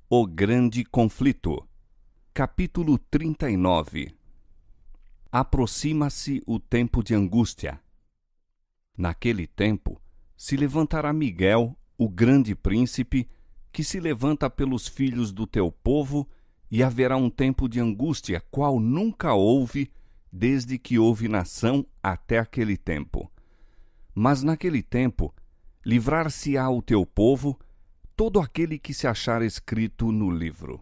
O Grande Conflito. Capítulo 39. Aproxima-se o tempo de angústia. Naquele tempo, se levantará Miguel, o grande príncipe, que se levanta pelos filhos do teu povo, e haverá um tempo de angústia, qual nunca houve, desde que houve nação até aquele tempo. Mas naquele tempo, livrar-se-á o teu povo, todo aquele que se achar escrito no livro.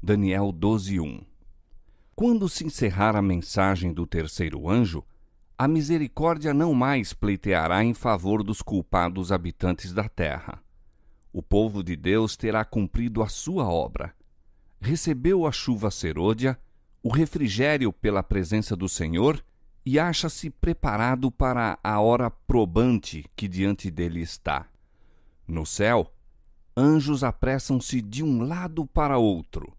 Daniel 12:1. Quando se encerrar a mensagem do terceiro anjo, a misericórdia não mais pleiteará em favor dos culpados habitantes da terra. O povo de Deus terá cumprido a sua obra. Recebeu a chuva serôdia, o refrigério pela presença do Senhor, e acha-se preparado para a hora probante que diante dele está. No céu, anjos apressam-se de um lado para outro.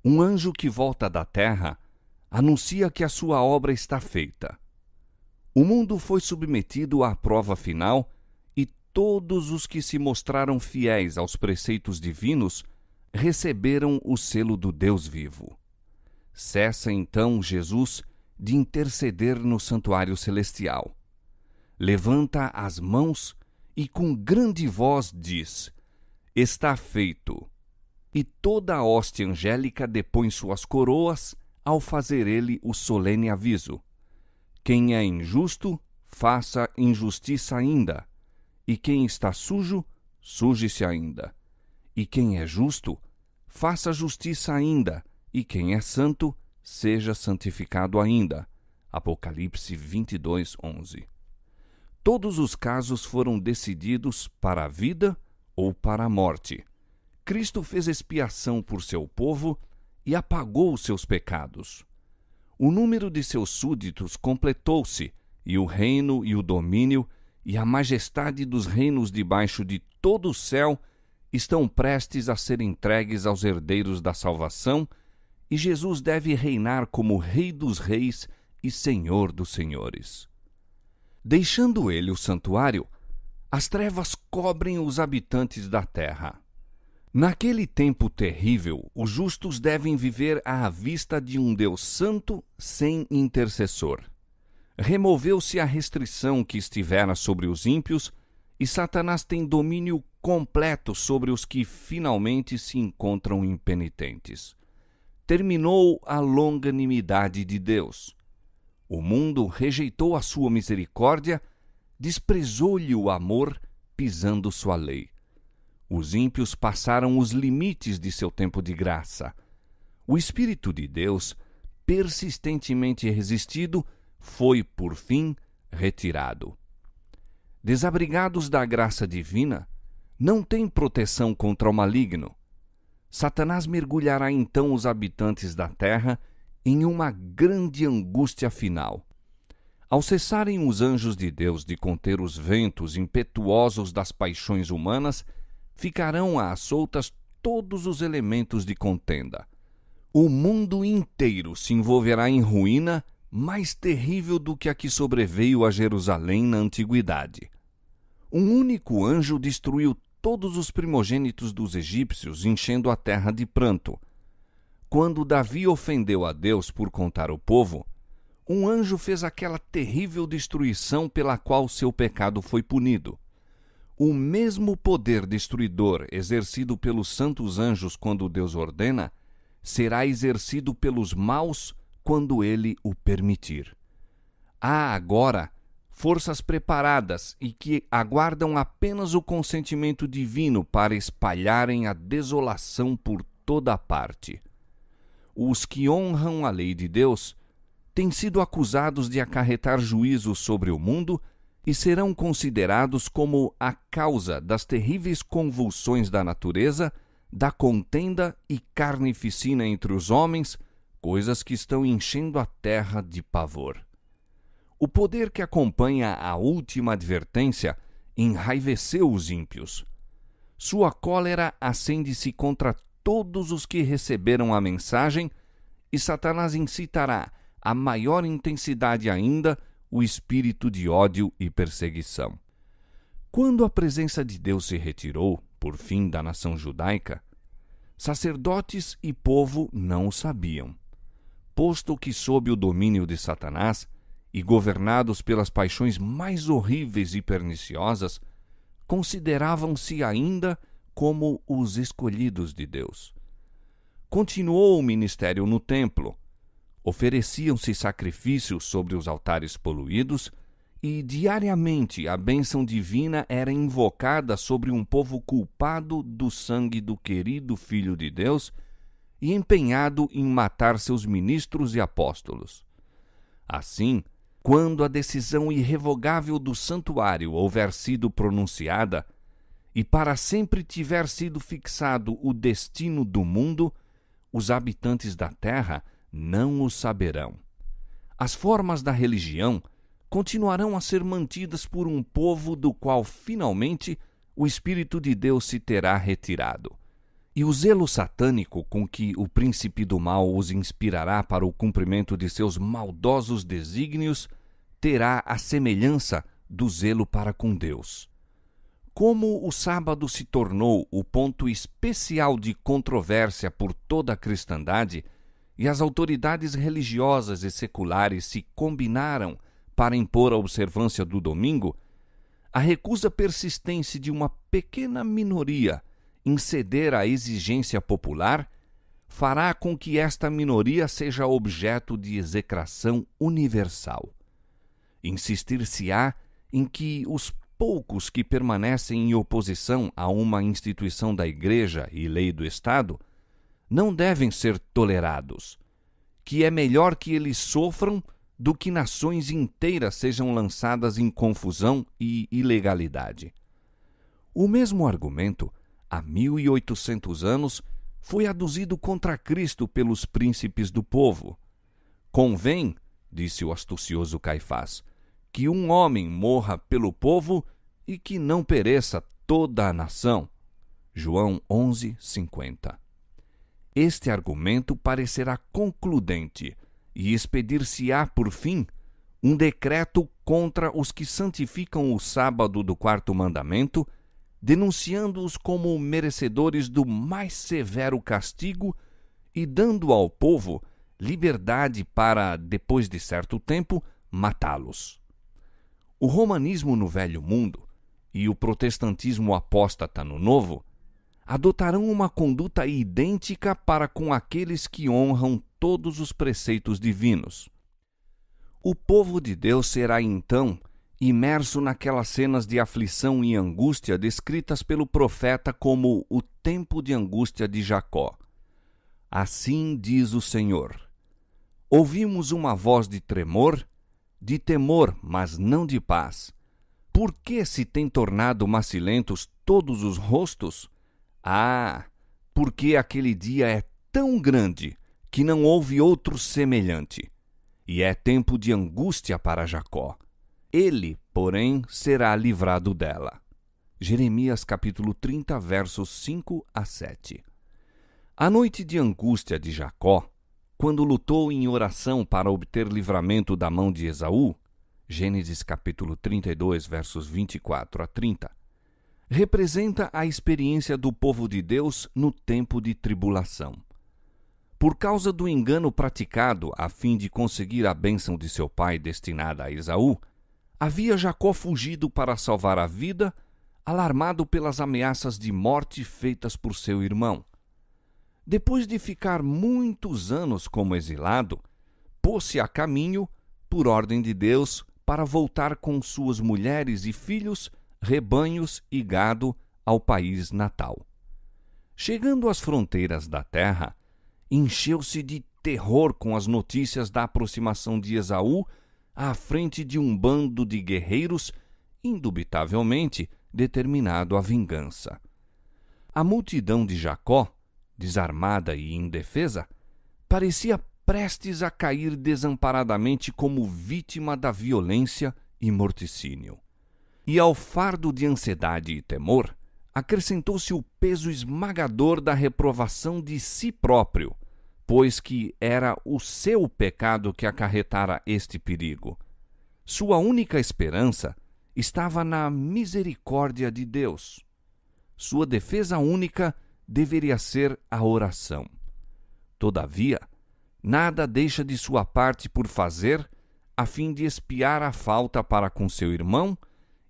Um anjo que volta da terra anuncia que a sua obra está feita. O mundo foi submetido à prova final e todos os que se mostraram fiéis aos preceitos divinos receberam o selo do Deus vivo. Cessa então Jesus de interceder no santuário celestial. Levanta as mãos e com grande voz diz: Está feito. E toda a hoste angélica depõe suas coroas ao fazer ele o solene aviso: Quem é injusto, faça injustiça ainda. E quem está sujo, suje-se ainda. E quem é justo, faça justiça ainda. E quem é santo, seja santificado ainda. Apocalipse 22:11. Todos os casos foram decididos para a vida ou para a morte. Cristo fez expiação por seu povo e apagou os seus pecados. O número de seus súditos completou-se, e o reino e o domínio e a majestade dos reinos debaixo de todo o céu estão prestes a ser entregues aos herdeiros da salvação, e Jesus deve reinar como Rei dos Reis e Senhor dos Senhores. Deixando ele o santuário, as trevas cobrem os habitantes da terra. Naquele tempo terrível, os justos devem viver à vista de um Deus santo sem intercessor. Removeu-se a restrição que estivera sobre os ímpios, e Satanás tem domínio completo sobre os que finalmente se encontram impenitentes. Terminou a longanimidade de Deus. O mundo rejeitou a sua misericórdia, desprezou-lhe o amor, pisando sua lei. Os ímpios passaram os limites de seu tempo de graça. O Espírito de Deus, persistentemente resistido, foi, por fim, retirado. Desabrigados da graça divina, não têm proteção contra o maligno. Satanás mergulhará então os habitantes da terra em uma grande angústia final. Ao cessarem os anjos de Deus de conter os ventos impetuosos das paixões humanas, ficarão às soltas todos os elementos de contenda. O mundo inteiro se envolverá em ruína mais terrível do que a que sobreveio a Jerusalém na antiguidade. Um único anjo destruiu todos os primogênitos dos egípcios, enchendo a terra de pranto. Quando Davi ofendeu a Deus por contar o povo, um anjo fez aquela terrível destruição pela qual seu pecado foi punido. O mesmo poder destruidor exercido pelos santos anjos quando Deus ordena, será exercido pelos maus quando ele o permitir. Há agora forças preparadas e que aguardam apenas o consentimento divino para espalharem a desolação por toda a parte. Os que honram a lei de Deus têm sido acusados de acarretar juízo sobre o mundo e serão considerados como a causa das terríveis convulsões da natureza, da contenda e carnificina entre os homens, coisas que estão enchendo a terra de pavor. O poder que acompanha a última advertência enraiveceu os ímpios. Sua cólera acende-se contra todos os que receberam a mensagem, e Satanás incitará a maior intensidade ainda o espírito de ódio e perseguição. Quando a presença de Deus se retirou, por fim, da nação judaica, sacerdotes e povo não o sabiam, posto que sob o domínio de Satanás e governados pelas paixões mais horríveis e perniciosas, consideravam-se ainda como os escolhidos de Deus. Continuou o ministério no templo. Ofereciam-se sacrifícios sobre os altares poluídos e diariamente a bênção divina era invocada sobre um povo culpado do sangue do querido Filho de Deus e empenhado em matar seus ministros e apóstolos. Assim, quando a decisão irrevogável do santuário houver sido pronunciada e para sempre tiver sido fixado o destino do mundo, os habitantes da terra não o saberão. As formas da religião continuarão a ser mantidas por um povo do qual, finalmente, o Espírito de Deus se terá retirado. E o zelo satânico com que o príncipe do mal os inspirará para o cumprimento de seus maldosos desígnios terá a semelhança do zelo para com Deus. Como o sábado se tornou o ponto especial de controvérsia por toda a cristandade, e as autoridades religiosas e seculares se combinaram para impor a observância do domingo, a recusa persistente de uma pequena minoria em ceder à exigência popular fará com que esta minoria seja objeto de execração universal. Insistir-se-á em que os poucos que permanecem em oposição a uma instituição da Igreja e lei do Estado não devem ser tolerados, que é melhor que eles sofram do que nações inteiras sejam lançadas em confusão e ilegalidade. O mesmo argumento, há 1800 anos, foi aduzido contra Cristo pelos príncipes do povo. Convém, disse o astucioso Caifás, que um homem morra pelo povo e que não pereça toda a nação. João 11:50. Este argumento parecerá concludente e expedir-se-á, por fim, um decreto contra os que santificam o sábado do quarto mandamento, denunciando-os como merecedores do mais severo castigo e dando ao povo liberdade para, depois de certo tempo, matá-los. O romanismo no Velho Mundo e o protestantismo apóstata no Novo adotarão uma conduta idêntica para com aqueles que honram todos os preceitos divinos. O povo de Deus será, então, imerso naquelas cenas de aflição e angústia descritas pelo profeta como o tempo de angústia de Jacó. Assim diz o Senhor: ouvimos uma voz de temor, mas não de paz. Por que se têm tornado macilentos todos os rostos? Porque aquele dia é tão grande que não houve outro semelhante, e é tempo de angústia para Jacó. Ele, porém, será livrado dela. Jeremias capítulo 30, versos 5 a 7. A noite de angústia de Jacó, quando lutou em oração para obter livramento da mão de Esaú, Gênesis capítulo 32, versos 24 a 30, representa a experiência do povo de Deus no tempo de tribulação. Por causa do engano praticado a fim de conseguir a bênção de seu pai destinada a Esaú, havia Jacó fugido para salvar a vida, alarmado pelas ameaças de morte feitas por seu irmão. Depois de ficar muitos anos como exilado, pôs-se a caminho, por ordem de Deus, para voltar com suas mulheres e filhos, rebanhos e gado ao país natal. Chegando às fronteiras da terra, encheu-se de terror com as notícias da aproximação de Esaú à frente de um bando de guerreiros, indubitavelmente determinado à vingança. A multidão de Jacó, desarmada e indefesa, parecia prestes a cair desamparadamente como vítima da violência e morticínio. E ao fardo de ansiedade e temor, acrescentou-se o peso esmagador da reprovação de si próprio, pois que era o seu pecado que acarretara este perigo. Sua única esperança estava na misericórdia de Deus. Sua defesa única deveria ser a oração. Todavia, nada deixa de sua parte por fazer, a fim de expiar a falta para com seu irmão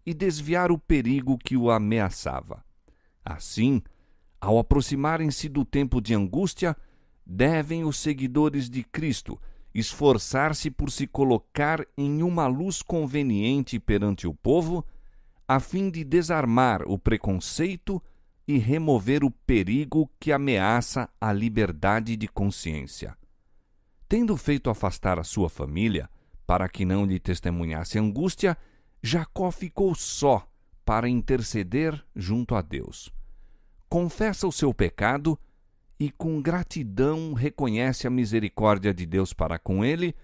e desviar o perigo que o ameaçava. Assim, ao aproximarem-se do tempo de angústia, devem os seguidores de Cristo esforçar-se por se colocar em uma luz conveniente perante o povo, a fim de desarmar o preconceito e remover o perigo que ameaça a liberdade de consciência. Tendo feito afastar a sua família, para que não lhe testemunhasse angústia, Jacó ficou só para interceder junto a Deus. Confessa o seu pecado e com gratidão reconhece a misericórdia de Deus para com ele,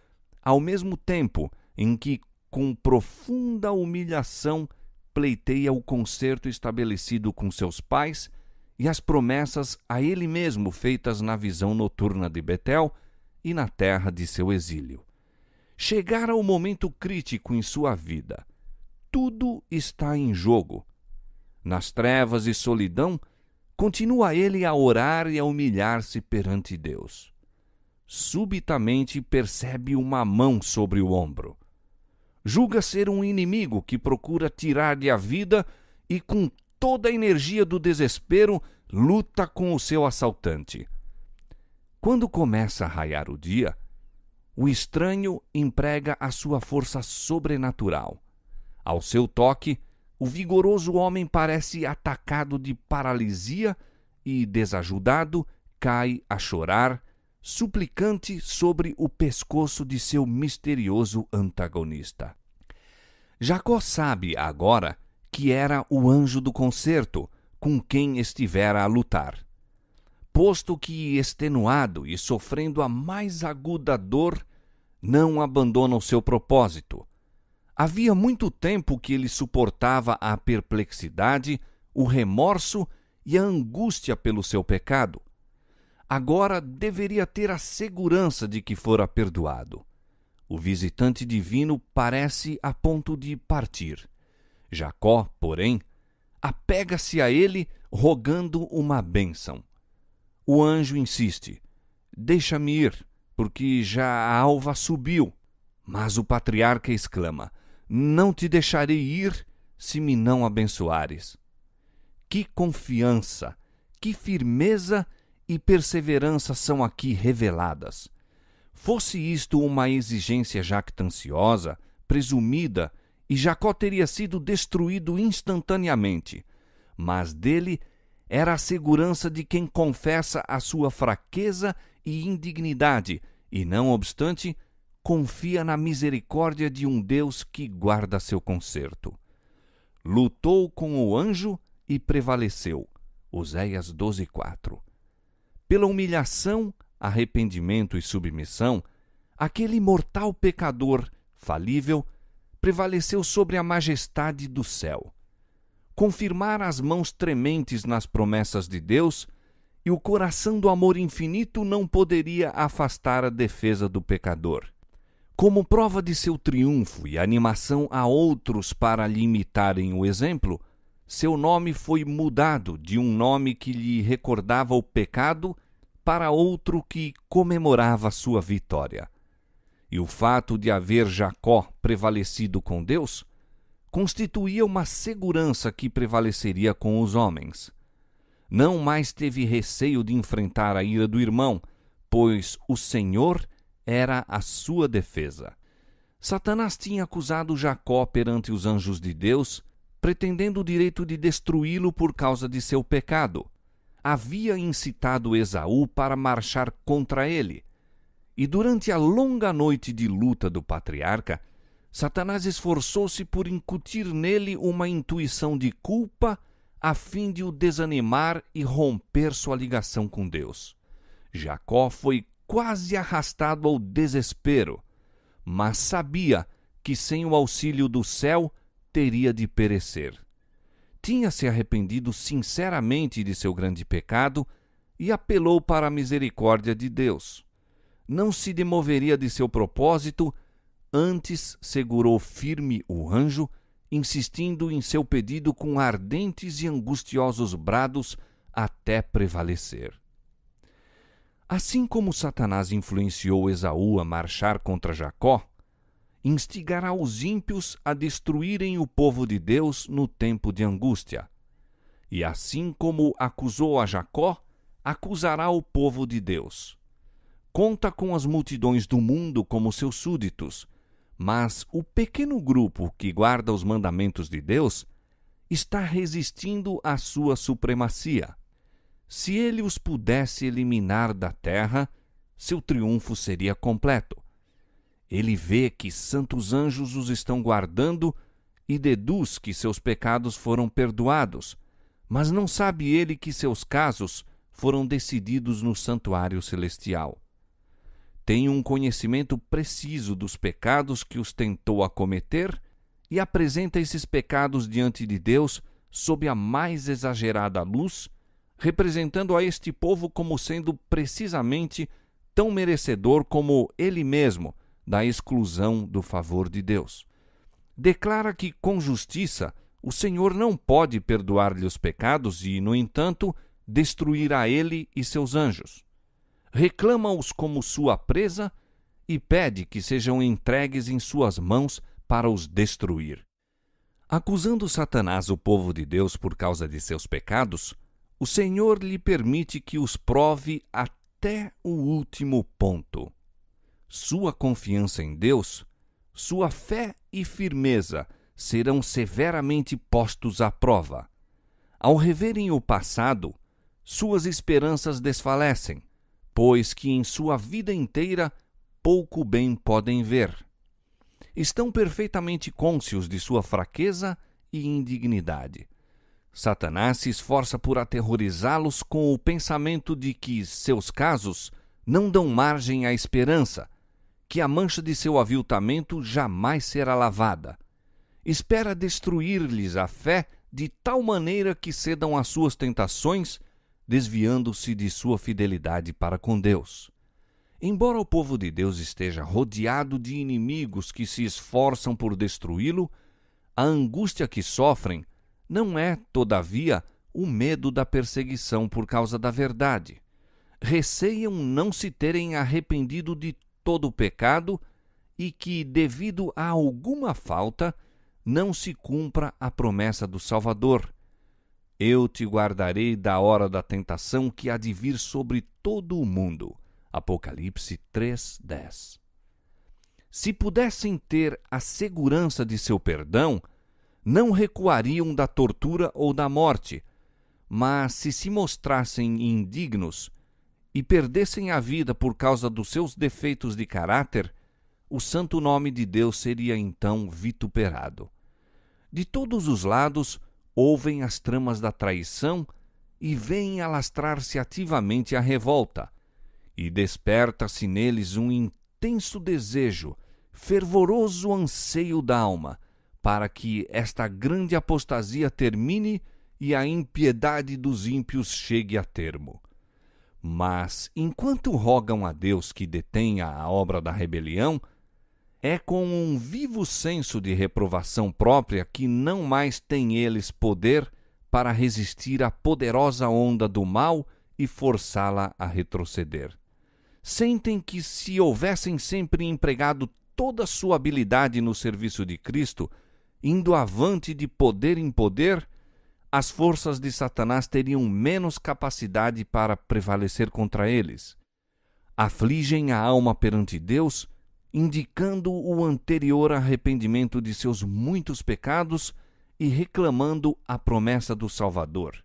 ao mesmo tempo em que, com profunda humilhação, pleiteia o concerto estabelecido com seus pais e as promessas a ele mesmo feitas na visão noturna de Betel e na terra de seu exílio. Chegara o momento crítico em sua vida. Tudo está em jogo. Nas trevas e solidão, continua ele a orar e a humilhar-se perante Deus. Subitamente percebe uma mão sobre o ombro. Julga ser um inimigo que procura tirar-lhe a vida e, com toda a energia do desespero, luta com o seu assaltante. Quando começa a raiar o dia, o estranho emprega a sua força sobrenatural. Ao seu toque, o vigoroso homem parece atacado de paralisia e, desajudado, cai a chorar, suplicante sobre o pescoço de seu misterioso antagonista. Jacó sabe agora que era o anjo do concerto com quem estivera a lutar. Posto que, extenuado e sofrendo a mais aguda dor, não abandona o seu propósito. Havia muito tempo que ele suportava a perplexidade, o remorso e a angústia pelo seu pecado. Agora deveria ter a segurança de que fora perdoado. O visitante divino parece a ponto de partir. Jacó, porém, apega-se a ele, rogando uma bênção. O anjo insiste: deixa-me ir, porque já a alva subiu. Mas o patriarca exclama: não te deixarei ir se me não abençoares. Que confiança, que firmeza e perseverança são aqui reveladas. Fosse isto uma exigência jactanciosa, presumida, e Jacó teria sido destruído instantaneamente. Mas dele era a segurança de quem confessa a sua fraqueza e indignidade, e, não obstante, confia na misericórdia de um Deus que guarda seu concerto. Lutou com o anjo e prevaleceu. Oséias 12:4. Pela humilhação, arrependimento e submissão, aquele mortal pecador, falível, prevaleceu sobre a majestade do céu. Confirmara as mãos trementes nas promessas de Deus, e o coração do amor infinito não poderia afastar a defesa do pecador. Como prova de seu triunfo e animação a outros para lhe imitarem o exemplo, seu nome foi mudado de um nome que lhe recordava o pecado para outro que comemorava sua vitória. E o fato de haver Jacó prevalecido com Deus constituía uma segurança que prevaleceria com os homens. Não mais teve receio de enfrentar a ira do irmão, pois o Senhor era a sua defesa. Satanás tinha acusado Jacó perante os anjos de Deus, pretendendo o direito de destruí-lo por causa de seu pecado. Havia incitado Esaú para marchar contra ele. E durante a longa noite de luta do patriarca, Satanás esforçou-se por incutir nele uma intuição de culpa, a fim de o desanimar e romper sua ligação com Deus. Jacó foi quase arrastado ao desespero, mas sabia que sem o auxílio do céu teria de perecer. Tinha se arrependido sinceramente de seu grande pecado e apelou para a misericórdia de Deus. Não se demoveria de seu propósito, antes segurou firme o anjo, insistindo em seu pedido com ardentes e angustiosos brados, até prevalecer. Assim como Satanás influenciou Esaú a marchar contra Jacó, instigará os ímpios a destruírem o povo de Deus no tempo de angústia. E assim como acusou a Jacó, acusará o povo de Deus. Conta com as multidões do mundo como seus súditos, mas o pequeno grupo que guarda os mandamentos de Deus está resistindo à sua supremacia. Se ele os pudesse eliminar da terra, seu triunfo seria completo. Ele vê que santos anjos os estão guardando e deduz que seus pecados foram perdoados, mas não sabe ele que seus casos foram decididos no santuário celestial. Tem um conhecimento preciso dos pecados que os tentou a cometer e apresenta esses pecados diante de Deus sob a mais exagerada luz, representando a este povo como sendo precisamente tão merecedor como ele mesmo da exclusão do favor de Deus. Declara que, com justiça, o Senhor não pode perdoar-lhe os pecados e, no entanto, destruirá ele e seus anjos. Reclama-os como sua presa e pede que sejam entregues em suas mãos para os destruir. Acusando Satanás o povo de Deus por causa de seus pecados, o Senhor lhe permite que os prove até o último ponto. Sua confiança em Deus, sua fé e firmeza serão severamente postos à prova. Ao reverem o passado, suas esperanças desfalecem, pois que em sua vida inteira pouco bem podem ver. Estão perfeitamente cônscios de sua fraqueza e indignidade. Satanás se esforça por aterrorizá-los com o pensamento de que seus casos não dão margem à esperança, que a mancha de seu aviltamento jamais será lavada. Espera destruir-lhes a fé de tal maneira que cedam às suas tentações, desviando-se de sua fidelidade para com Deus. Embora o povo de Deus esteja rodeado de inimigos que se esforçam por destruí-lo, a angústia que sofrem não é, todavia, o medo da perseguição por causa da verdade. Receiam não se terem arrependido de todo o pecado e que, devido a alguma falta, não se cumpra a promessa do Salvador. Eu te guardarei da hora da tentação que há de vir sobre todo o mundo. Apocalipse 3:10. Se pudessem ter a segurança de seu perdão, não recuariam da tortura ou da morte, mas se mostrassem indignos e perdessem a vida por causa dos seus defeitos de caráter, o santo nome de Deus seria então vituperado. De todos os lados ouvem as tramas da traição e veem alastrar-se ativamente a revolta, e desperta-se neles um intenso desejo, fervoroso anseio da alma, para que esta grande apostasia termine e a impiedade dos ímpios chegue a termo. Mas, enquanto rogam a Deus que detenha a obra da rebelião, é com um vivo senso de reprovação própria que não mais têm eles poder para resistir à poderosa onda do mal e forçá-la a retroceder. Sentem que, se houvessem sempre empregado toda a sua habilidade no serviço de Cristo, indo avante de poder em poder, as forças de Satanás teriam menos capacidade para prevalecer contra eles. Afligem a alma perante Deus, indicando o anterior arrependimento de seus muitos pecados e reclamando a promessa do Salvador,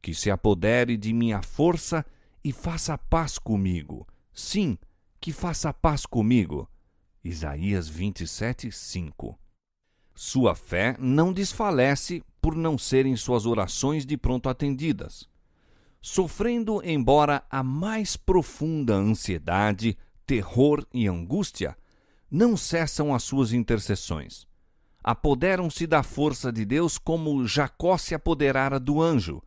que se apodere de minha força e faça paz comigo. Sim, que faça paz comigo. Isaías 27:5. Sua fé não desfalece por não serem suas orações de pronto atendidas. Sofrendo embora a mais profunda ansiedade, terror e angústia, não cessam as suas intercessões. Apoderam-se da força de Deus como Jacó se apoderara do anjo,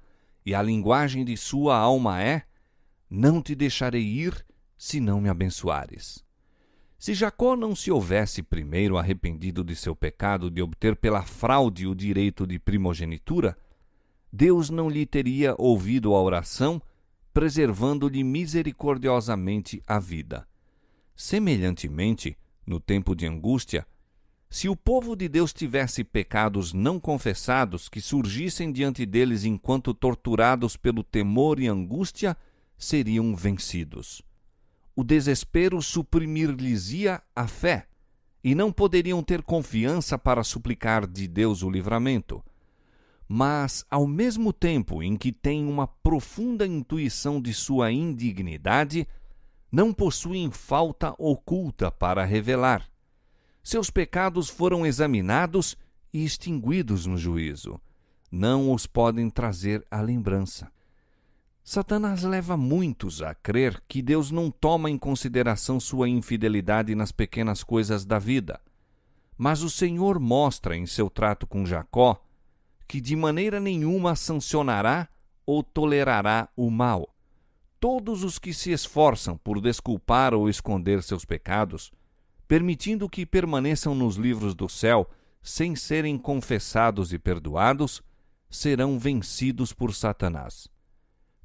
e a linguagem de sua alma é: não te deixarei ir se não me abençoares. Se Jacó não se houvesse primeiro arrependido de seu pecado de obter pela fraude o direito de primogenitura, Deus não lhe teria ouvido a oração, preservando-lhe misericordiosamente a vida. Semelhantemente, no tempo de angústia, se o povo de Deus tivesse pecados não confessados que surgissem diante deles enquanto torturados pelo temor e angústia, seriam vencidos. O desespero suprimir-lhes-ia a fé, e não poderiam ter confiança para suplicar de Deus o livramento. Mas, ao mesmo tempo em que têm uma profunda intuição de sua indignidade, não possuem falta oculta para revelar. Seus pecados foram examinados e extinguidos no juízo. Não os podem trazer à lembrança. Satanás leva muitos a crer que Deus não toma em consideração sua infidelidade nas pequenas coisas da vida. Mas o Senhor mostra em seu trato com Jacó que de maneira nenhuma sancionará ou tolerará o mal. Todos os que se esforçam por desculpar ou esconder seus pecados, permitindo que permaneçam nos livros do céu sem serem confessados e perdoados, serão vencidos por Satanás.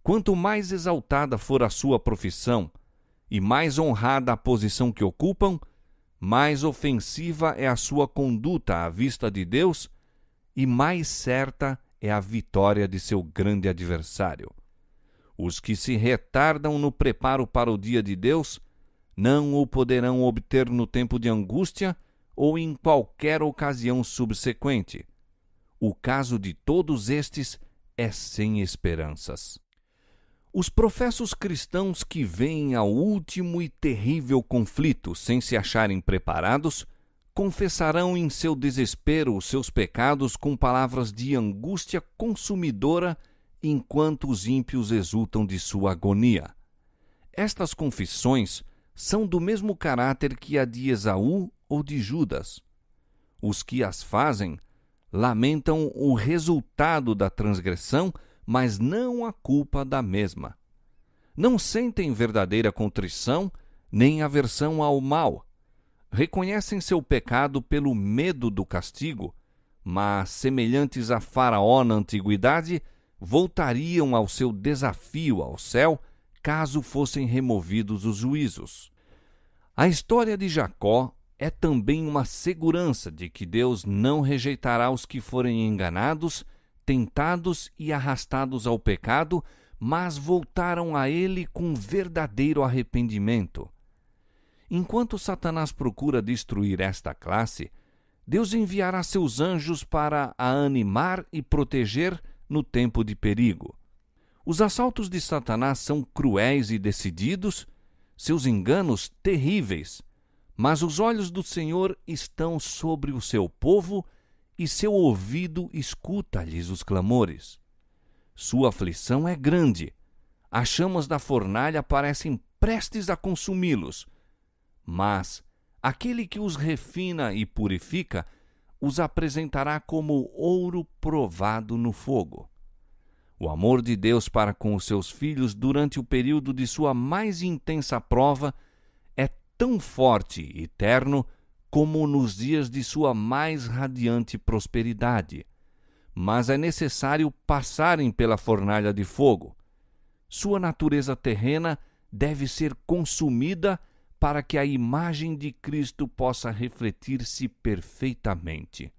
Quanto mais exaltada for a sua profissão e mais honrada a posição que ocupam, mais ofensiva é a sua conduta à vista de Deus e mais certa é a vitória de seu grande adversário. Os que se retardam no preparo para o dia de Deus não o poderão obter no tempo de angústia ou em qualquer ocasião subsequente. O caso de todos estes é sem esperanças. Os professos cristãos que veem ao último e terrível conflito sem se acharem preparados, confessarão em seu desespero os seus pecados com palavras de angústia consumidora enquanto os ímpios exultam de sua agonia. Estas confissões são do mesmo caráter que a de Esaú ou de Judas. Os que as fazem lamentam o resultado da transgressão, mas não a culpa da mesma. Não sentem verdadeira contrição nem aversão ao mal. Reconhecem seu pecado pelo medo do castigo, mas, semelhantes a Faraó na antiguidade, voltariam ao seu desafio ao céu caso fossem removidos os juízos. A história de Jacó é também uma segurança de que Deus não rejeitará os que forem enganados, tentados e arrastados ao pecado, mas voltaram a ele com verdadeiro arrependimento. Enquanto Satanás procura destruir esta classe, Deus enviará seus anjos para a animar e proteger no tempo de perigo. Os assaltos de Satanás são cruéis e decididos, seus enganos terríveis, mas os olhos do Senhor estão sobre o seu povo e seu ouvido escuta-lhes os clamores. Sua aflição é grande, as chamas da fornalha parecem prestes a consumi-los, mas aquele que os refina e purifica os apresentará como ouro provado no fogo. O amor de Deus para com os seus filhos durante o período de sua mais intensa prova é tão forte e terno como nos dias de sua mais radiante prosperidade. Mas é necessário passarem pela fornalha de fogo. Sua natureza terrena deve ser consumida para que a imagem de Cristo possa refletir-se perfeitamente.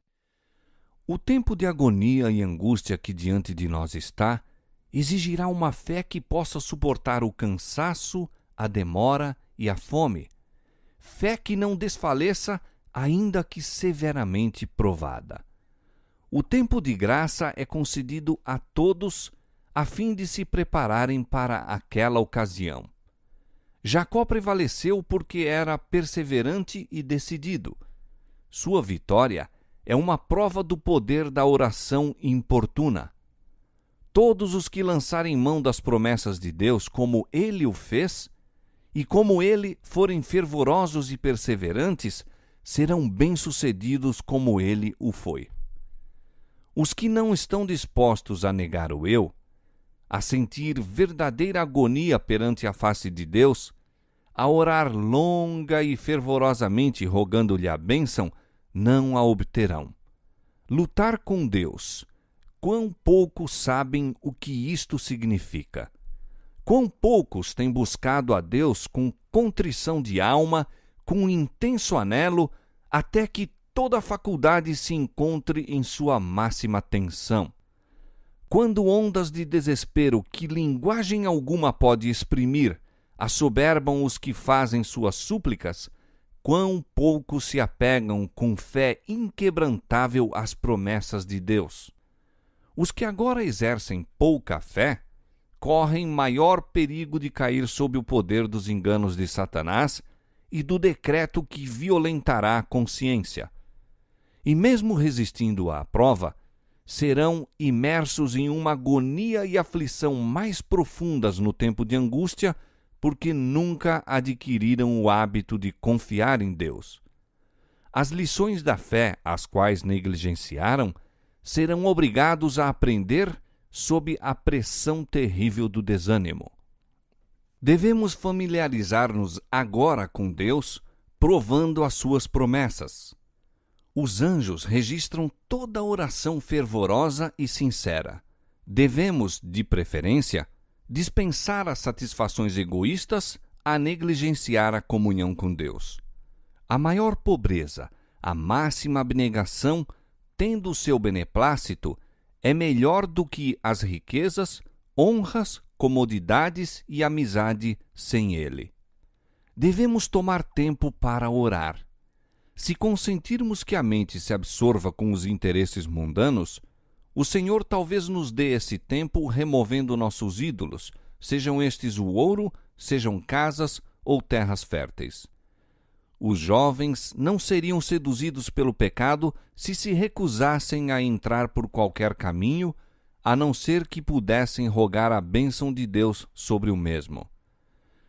O tempo de agonia e angústia que diante de nós está exigirá uma fé que possa suportar o cansaço, a demora e a fome. Fé que não desfaleça, ainda que severamente provada. O tempo de graça é concedido a todos a fim de se prepararem para aquela ocasião. Jacó prevaleceu porque era perseverante e decidido. Sua vitória é uma prova do poder da oração importuna. Todos os que lançarem mão das promessas de Deus como ele o fez, e como ele forem fervorosos e perseverantes, serão bem-sucedidos como ele o foi. Os que não estão dispostos a negar o eu, a sentir verdadeira agonia perante a face de Deus, a orar longa e fervorosamente rogando-lhe a bênção, não a obterão. Lutar com Deus, quão poucos sabem o que isto significa. Quão poucos têm buscado a Deus com contrição de alma, com intenso anelo, até que toda a faculdade se encontre em sua máxima tensão. Quando ondas de desespero que linguagem alguma pode exprimir assoberbam os que fazem suas súplicas, quão poucos se apegam com fé inquebrantável às promessas de Deus. Os que agora exercem pouca fé correm maior perigo de cair sob o poder dos enganos de Satanás e do decreto que violentará a consciência. E mesmo resistindo à prova, serão imersos em uma agonia e aflição mais profundas no tempo de angústia, porque nunca adquiriram o hábito de confiar em Deus. As lições da fé, as quais negligenciaram, serão obrigados a aprender sob a pressão terrível do desânimo. Devemos familiarizar-nos agora com Deus, provando as suas promessas. Os anjos registram toda oração fervorosa e sincera. Devemos, de preferência, dispensar as satisfações egoístas a negligenciar a comunhão com Deus. A maior pobreza, a máxima abnegação, tendo o seu beneplácito, é melhor do que as riquezas, honras, comodidades e amizade sem ele. Devemos tomar tempo para orar. Se consentirmos que a mente se absorva com os interesses mundanos, o Senhor talvez nos dê esse tempo removendo nossos ídolos, sejam estes o ouro, sejam casas ou terras férteis. Os jovens não seriam seduzidos pelo pecado se recusassem a entrar por qualquer caminho, a não ser que pudessem rogar a bênção de Deus sobre o mesmo.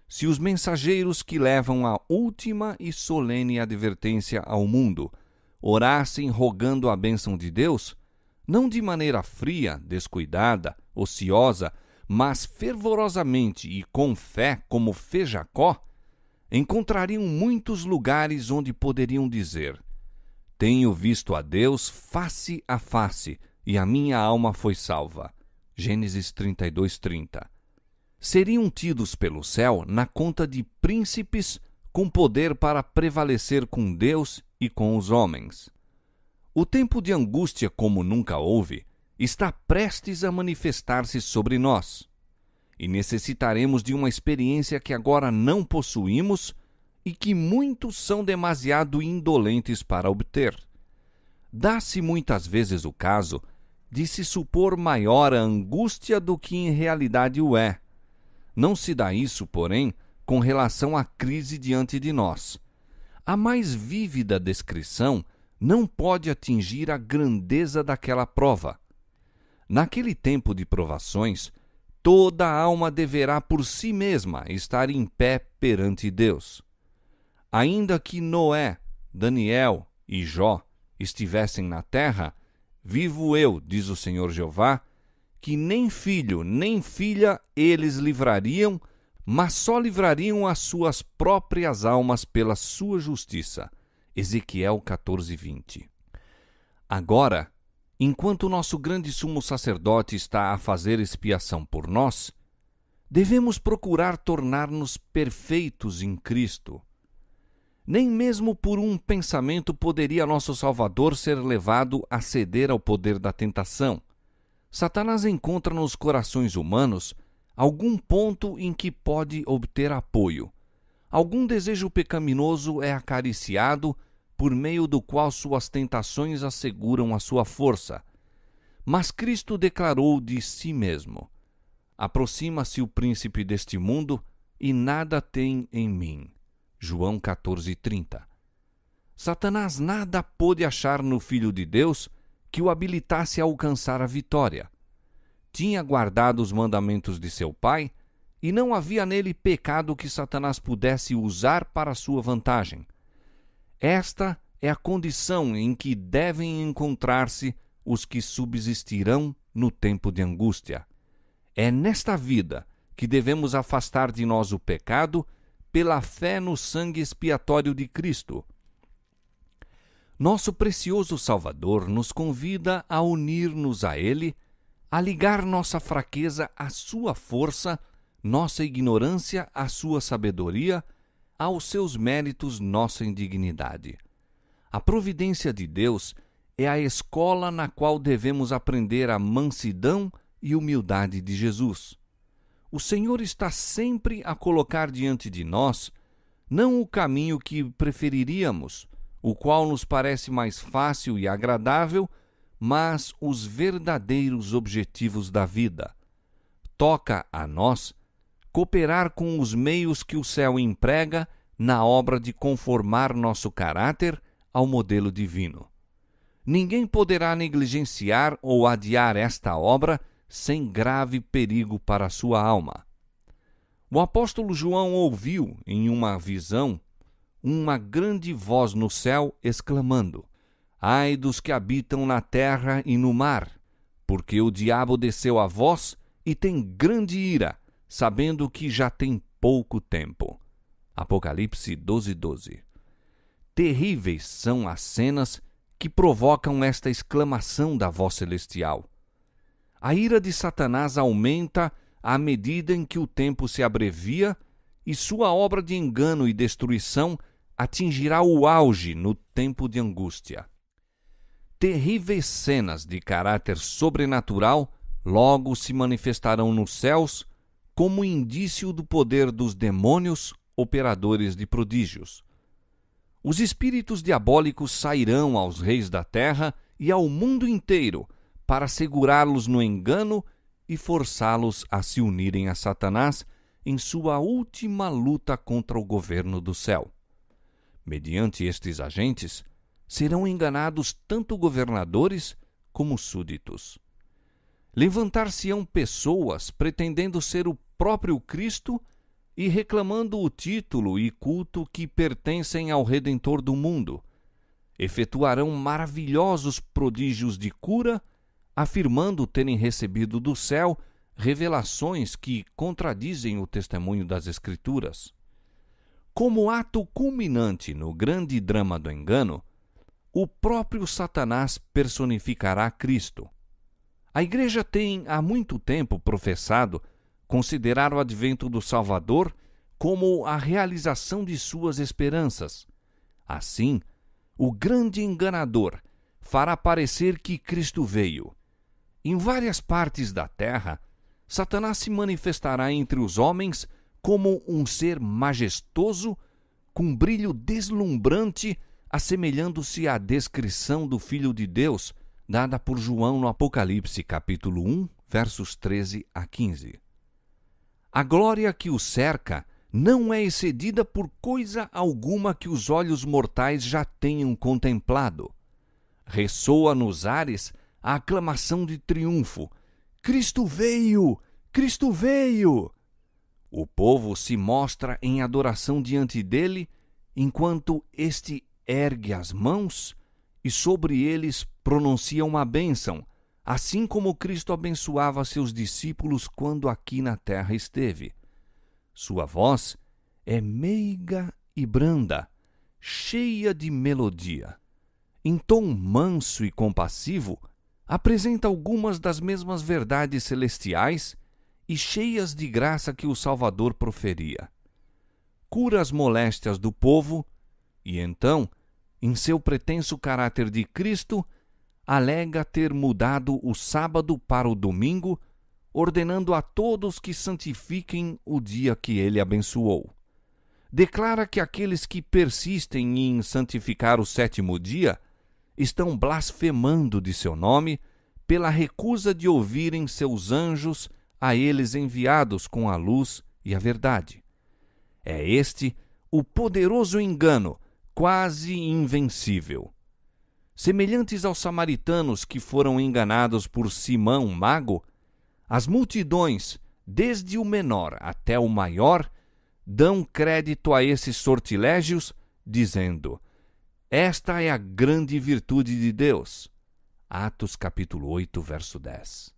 Se os mensageiros que levam a última e solene advertência ao mundo orassem rogando a bênção de Deus, não de maneira fria, descuidada, ociosa, mas fervorosamente e com fé como fez Jacó, encontrariam muitos lugares onde poderiam dizer: tenho visto a Deus face a face, e a minha alma foi salva. Gênesis 32:30. Seriam tidos pelo céu na conta de príncipes com poder para prevalecer com Deus e com os homens. O tempo de angústia como nunca houve está prestes a manifestar-se sobre nós, e necessitaremos de uma experiência que agora não possuímos e que muitos são demasiado indolentes para obter. Dá-se muitas vezes o caso de se supor maior a angústia do que em realidade o é. Não se dá isso, porém, com relação à crise diante de nós. A mais vívida descrição não pode atingir a grandeza daquela prova. Naquele tempo de provações, toda a alma deverá por si mesma estar em pé perante Deus. Ainda que Noé, Daniel e Jó estivessem na terra, vivo eu, diz o Senhor Jeová, que nem filho nem filha eles livrariam, mas só livrariam as suas próprias almas pela sua justiça. Ezequiel 14:20. Agora, enquanto o nosso grande sumo sacerdote está a fazer expiação por nós, devemos procurar tornar-nos perfeitos em Cristo. Nem mesmo por um pensamento poderia nosso Salvador ser levado a ceder ao poder da tentação. Satanás encontra nos corações humanos algum ponto em que pode obter apoio. Algum desejo pecaminoso é acariciado, por meio do qual suas tentações asseguram a sua força. Mas Cristo declarou de si mesmo: aproxima-se o príncipe deste mundo e nada tem em mim. João 14:30. Satanás nada pôde achar no Filho de Deus que o habilitasse a alcançar a vitória. Tinha guardado os mandamentos de seu pai e não havia nele pecado que Satanás pudesse usar para sua vantagem. Esta é a condição em que devem encontrar-se os que subsistirão no tempo de angústia. É nesta vida que devemos afastar de nós o pecado pela fé no sangue expiatório de Cristo. Nosso precioso Salvador nos convida a unir-nos a Ele a ligar nossa fraqueza à sua força, nossa ignorância à sua sabedoria, aos seus méritos nossa indignidade. A providência de Deus é a escola na qual devemos aprender a mansidão e humildade de Jesus. O Senhor está sempre a colocar diante de nós não o caminho que preferiríamos, o qual nos parece mais fácil e agradável, mas os verdadeiros objetivos da vida. Toca a nós cooperar com os meios que o céu emprega na obra de conformar nosso caráter ao modelo divino. Ninguém poderá negligenciar ou adiar esta obra sem grave perigo para a sua alma. O apóstolo João ouviu, em uma visão, uma grande voz no céu exclamando: Ai dos que habitam na terra e no mar, porque o diabo desceu a vós e tem grande ira, sabendo que já tem pouco tempo. Apocalipse 12:12. Terríveis são as cenas que provocam esta exclamação da voz celestial. A ira de Satanás aumenta à medida em que o tempo se abrevia e sua obra de engano e destruição atingirá o auge no tempo de angústia. Terríveis cenas de caráter sobrenatural logo se manifestarão nos céus como indício do poder dos demônios operadores de prodígios. Os espíritos diabólicos sairão aos reis da terra e ao mundo inteiro para segurá-los no engano e forçá-los a se unirem a Satanás em sua última luta contra o governo do céu. Mediante estes agentes, serão enganados tanto governadores como súditos. Levantar-se-ão pessoas pretendendo ser o próprio Cristo e reclamando o título e culto que pertencem ao Redentor do mundo. Efetuarão maravilhosos prodígios de cura, afirmando terem recebido do céu revelações que contradizem o testemunho das Escrituras. Como ato culminante no grande drama do engano, o próprio Satanás personificará Cristo. A Igreja tem há muito tempo professado considerar o advento do Salvador como a realização de suas esperanças. Assim, o grande enganador fará parecer que Cristo veio. Em várias partes da terra, Satanás se manifestará entre os homens como um ser majestoso, com brilho deslumbrante, assemelhando-se à descrição do Filho de Deus, dada por João no Apocalipse, capítulo 1, versos 13 a 15. A glória que o cerca não é excedida por coisa alguma que os olhos mortais já tenham contemplado. Ressoa nos ares a aclamação de triunfo: Cristo veio! Cristo veio! O povo se mostra em adoração diante dele, enquanto este ergue as mãos e sobre eles pronuncia uma bênção, assim como Cristo abençoava seus discípulos quando aqui na terra esteve. Sua voz é meiga e branda, cheia de melodia. Em tom manso e compassivo, apresenta algumas das mesmas verdades celestiais e cheias de graça que o Salvador proferia. Cura as moléstias do povo e então, em seu pretenso caráter de Cristo, alega ter mudado o sábado para o domingo, ordenando a todos que santifiquem o dia que ele abençoou. Declara que aqueles que persistem em santificar o sétimo dia estão blasfemando de seu nome pela recusa de ouvirem seus anjos a eles enviados com a luz e a verdade. É este o poderoso engano, quase invencível. Semelhantes aos samaritanos que foram enganados por Simão Mago, as multidões, desde o menor até o maior, dão crédito a esses sortilégios, dizendo: esta é a grande virtude de Deus. Atos capítulo 8, verso 10.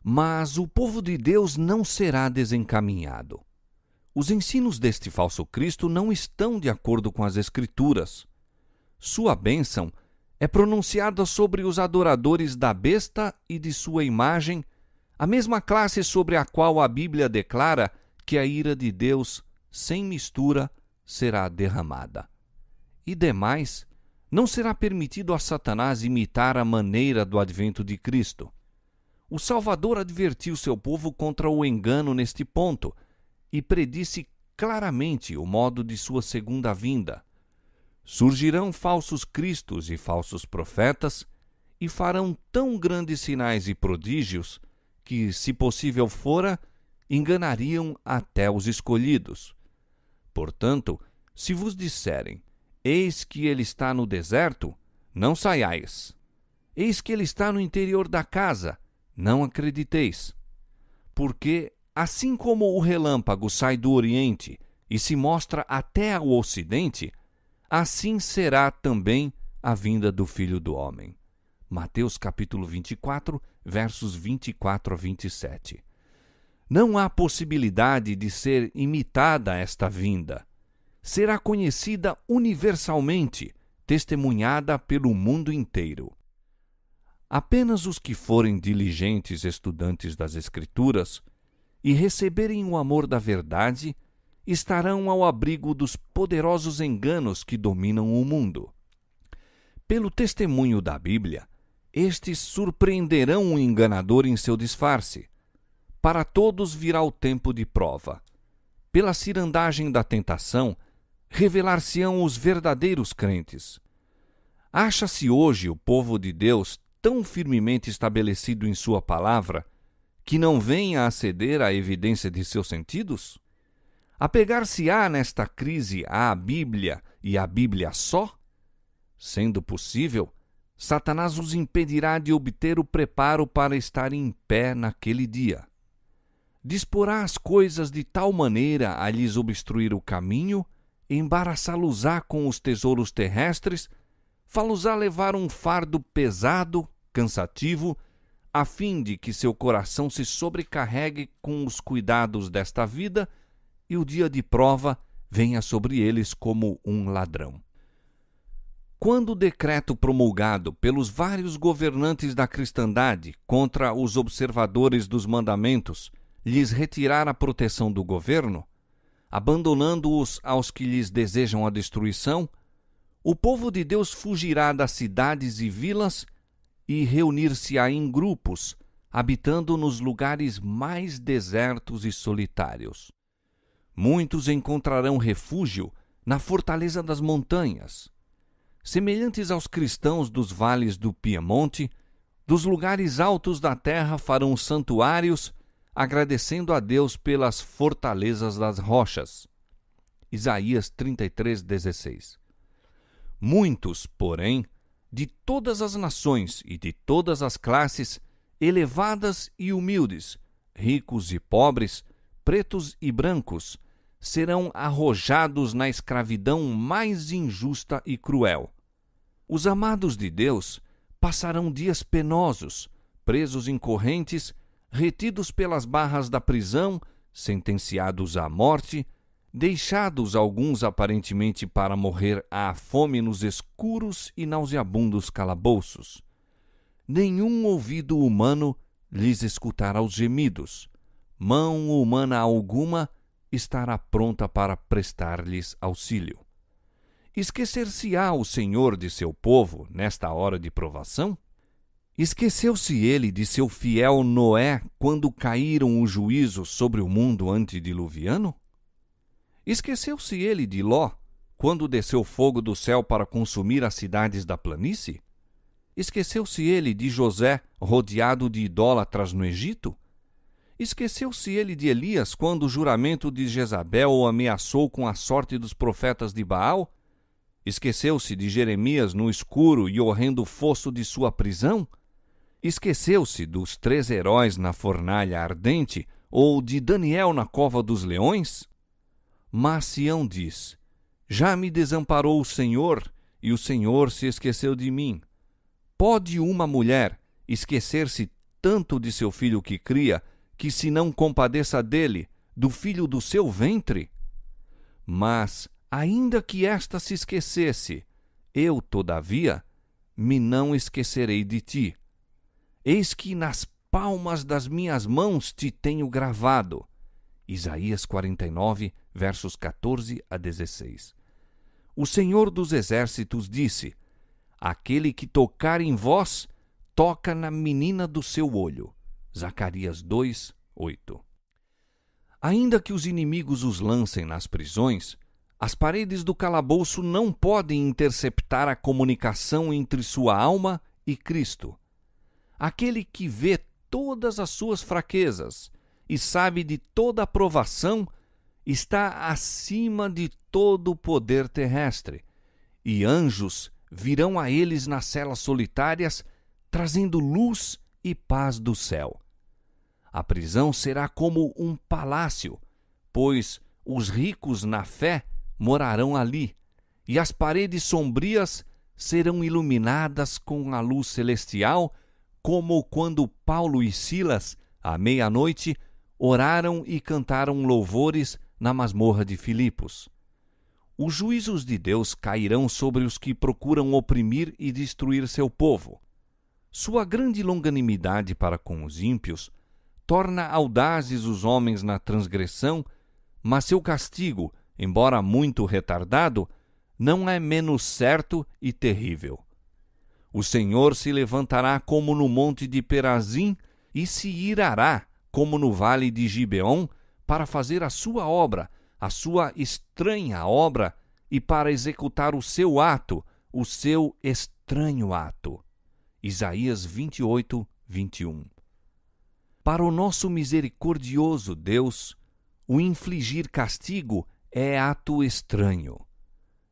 Mas o povo de Deus não será desencaminhado. Os ensinos deste falso Cristo não estão de acordo com as Escrituras. Sua bênção É pronunciada sobre os adoradores da besta e de sua imagem, a mesma classe sobre a qual a Bíblia declara que a ira de Deus, sem mistura, será derramada. E demais, não será permitido a Satanás imitar a maneira do advento de Cristo. O Salvador advertiu seu povo contra o engano neste ponto e predisse claramente o modo de sua segunda vinda. Surgirão falsos cristos e falsos profetas e farão tão grandes sinais e prodígios que, se possível fora, enganariam até os escolhidos. Portanto, se vos disserem, eis que ele está no deserto, não saiais. Eis que ele está no interior da casa, não acrediteis. Porque, assim como o relâmpago sai do Oriente e se mostra até ao Ocidente, assim será também a vinda do Filho do Homem. Mateus capítulo 24, versos 24 a 27. Não há possibilidade de ser imitada esta vinda. Será conhecida universalmente, testemunhada pelo mundo inteiro. Apenas os que forem diligentes estudantes das Escrituras e receberem o amor da verdade estarão ao abrigo dos poderosos enganos que dominam o mundo. Pelo testemunho da Bíblia, estes surpreenderão o enganador em seu disfarce. Para todos virá o tempo de prova. Pela cirandagem da tentação, revelar-se-ão os verdadeiros crentes. Acha-se hoje o povo de Deus tão firmemente estabelecido em sua palavra que não venha a ceder à evidência de seus sentidos? Apegar-se-á nesta crise à Bíblia e à Bíblia só? Sendo possível, Satanás os impedirá de obter o preparo para estar em pé naquele dia. Disporá as coisas de tal maneira a lhes obstruir o caminho, embaraçá-los-á com os tesouros terrestres, fá-los-á levar um fardo pesado, cansativo, a fim de que seu coração se sobrecarregue com os cuidados desta vida e o dia de prova venha sobre eles como um ladrão. Quando o decreto promulgado pelos vários governantes da cristandade contra os observadores dos mandamentos lhes retirar a proteção do governo, abandonando-os aos que lhes desejam a destruição, o povo de Deus fugirá das cidades e vilas e reunir-se-á em grupos, habitando nos lugares mais desertos e solitários. Muitos encontrarão refúgio na fortaleza das montanhas. Semelhantes aos cristãos dos vales do Piemonte, dos lugares altos da terra farão santuários, agradecendo a Deus pelas fortalezas das rochas. Isaías 33:16. Muitos, porém, de todas as nações e de todas as classes, elevadas e humildes, ricos e pobres, pretos e brancos, serão arrojados na escravidão mais injusta e cruel. Os amados de Deus passarão dias penosos, presos em correntes, retidos pelas barras da prisão, sentenciados à morte, deixados alguns aparentemente para morrer à fome nos escuros e nauseabundos calabouços. Nenhum ouvido humano lhes escutará os gemidos, mão humana alguma estará pronta para prestar-lhes auxílio. Esquecer-se-á o Senhor de seu povo nesta hora de provação? Esqueceu-se ele de seu fiel Noé quando caíram o juízo sobre o mundo antediluviano? Esqueceu-se ele de Ló quando desceu fogo do céu para consumir as cidades da planície? Esqueceu-se ele de José rodeado de idólatras no Egito? Esqueceu-se ele de Elias quando o juramento de Jezabel o ameaçou com a sorte dos profetas de Baal? Esqueceu-se de Jeremias no escuro e horrendo fosso de sua prisão? Esqueceu-se dos 3 heróis na fornalha ardente ou de Daniel na cova dos leões? Mas Sião diz: já me desamparou o Senhor, e o Senhor se esqueceu de mim. Pode uma mulher esquecer-se tanto de seu filho que cria, que se não compadeça dele, do filho do seu ventre? Mas, ainda que esta se esquecesse, eu, todavia, me não esquecerei de ti. Eis que nas palmas das minhas mãos te tenho gravado. Isaías 49, versos 14 a 16. O Senhor dos Exércitos disse: aquele que tocar em vós, toca na menina do seu olho. Zacarias 2, 8. Ainda que os inimigos os lancem nas prisões, as paredes do calabouço não podem interceptar a comunicação entre sua alma e Cristo. Aquele que vê todas as suas fraquezas e sabe de toda a provação está acima de todo o poder terrestre, e anjos virão a eles nas celas solitárias, trazendo luz e paz do céu. A prisão será como um palácio, pois os ricos na fé morarão ali, e as paredes sombrias serão iluminadas com a luz celestial, como quando Paulo e Silas, à meia-noite, oraram e cantaram louvores na masmorra de Filipos. Os juízos de Deus cairão sobre os que procuram oprimir e destruir seu povo. Sua grande longanimidade para com os ímpios torna audazes os homens na transgressão, mas seu castigo, embora muito retardado, não é menos certo e terrível. O Senhor se levantará como no monte de Perazim e se irará como no vale de Gibeon para fazer a sua obra, a sua estranha obra, e para executar o seu ato, o seu estranho ato. Isaías 28, 21. Para o nosso misericordioso Deus, o infligir castigo é ato estranho.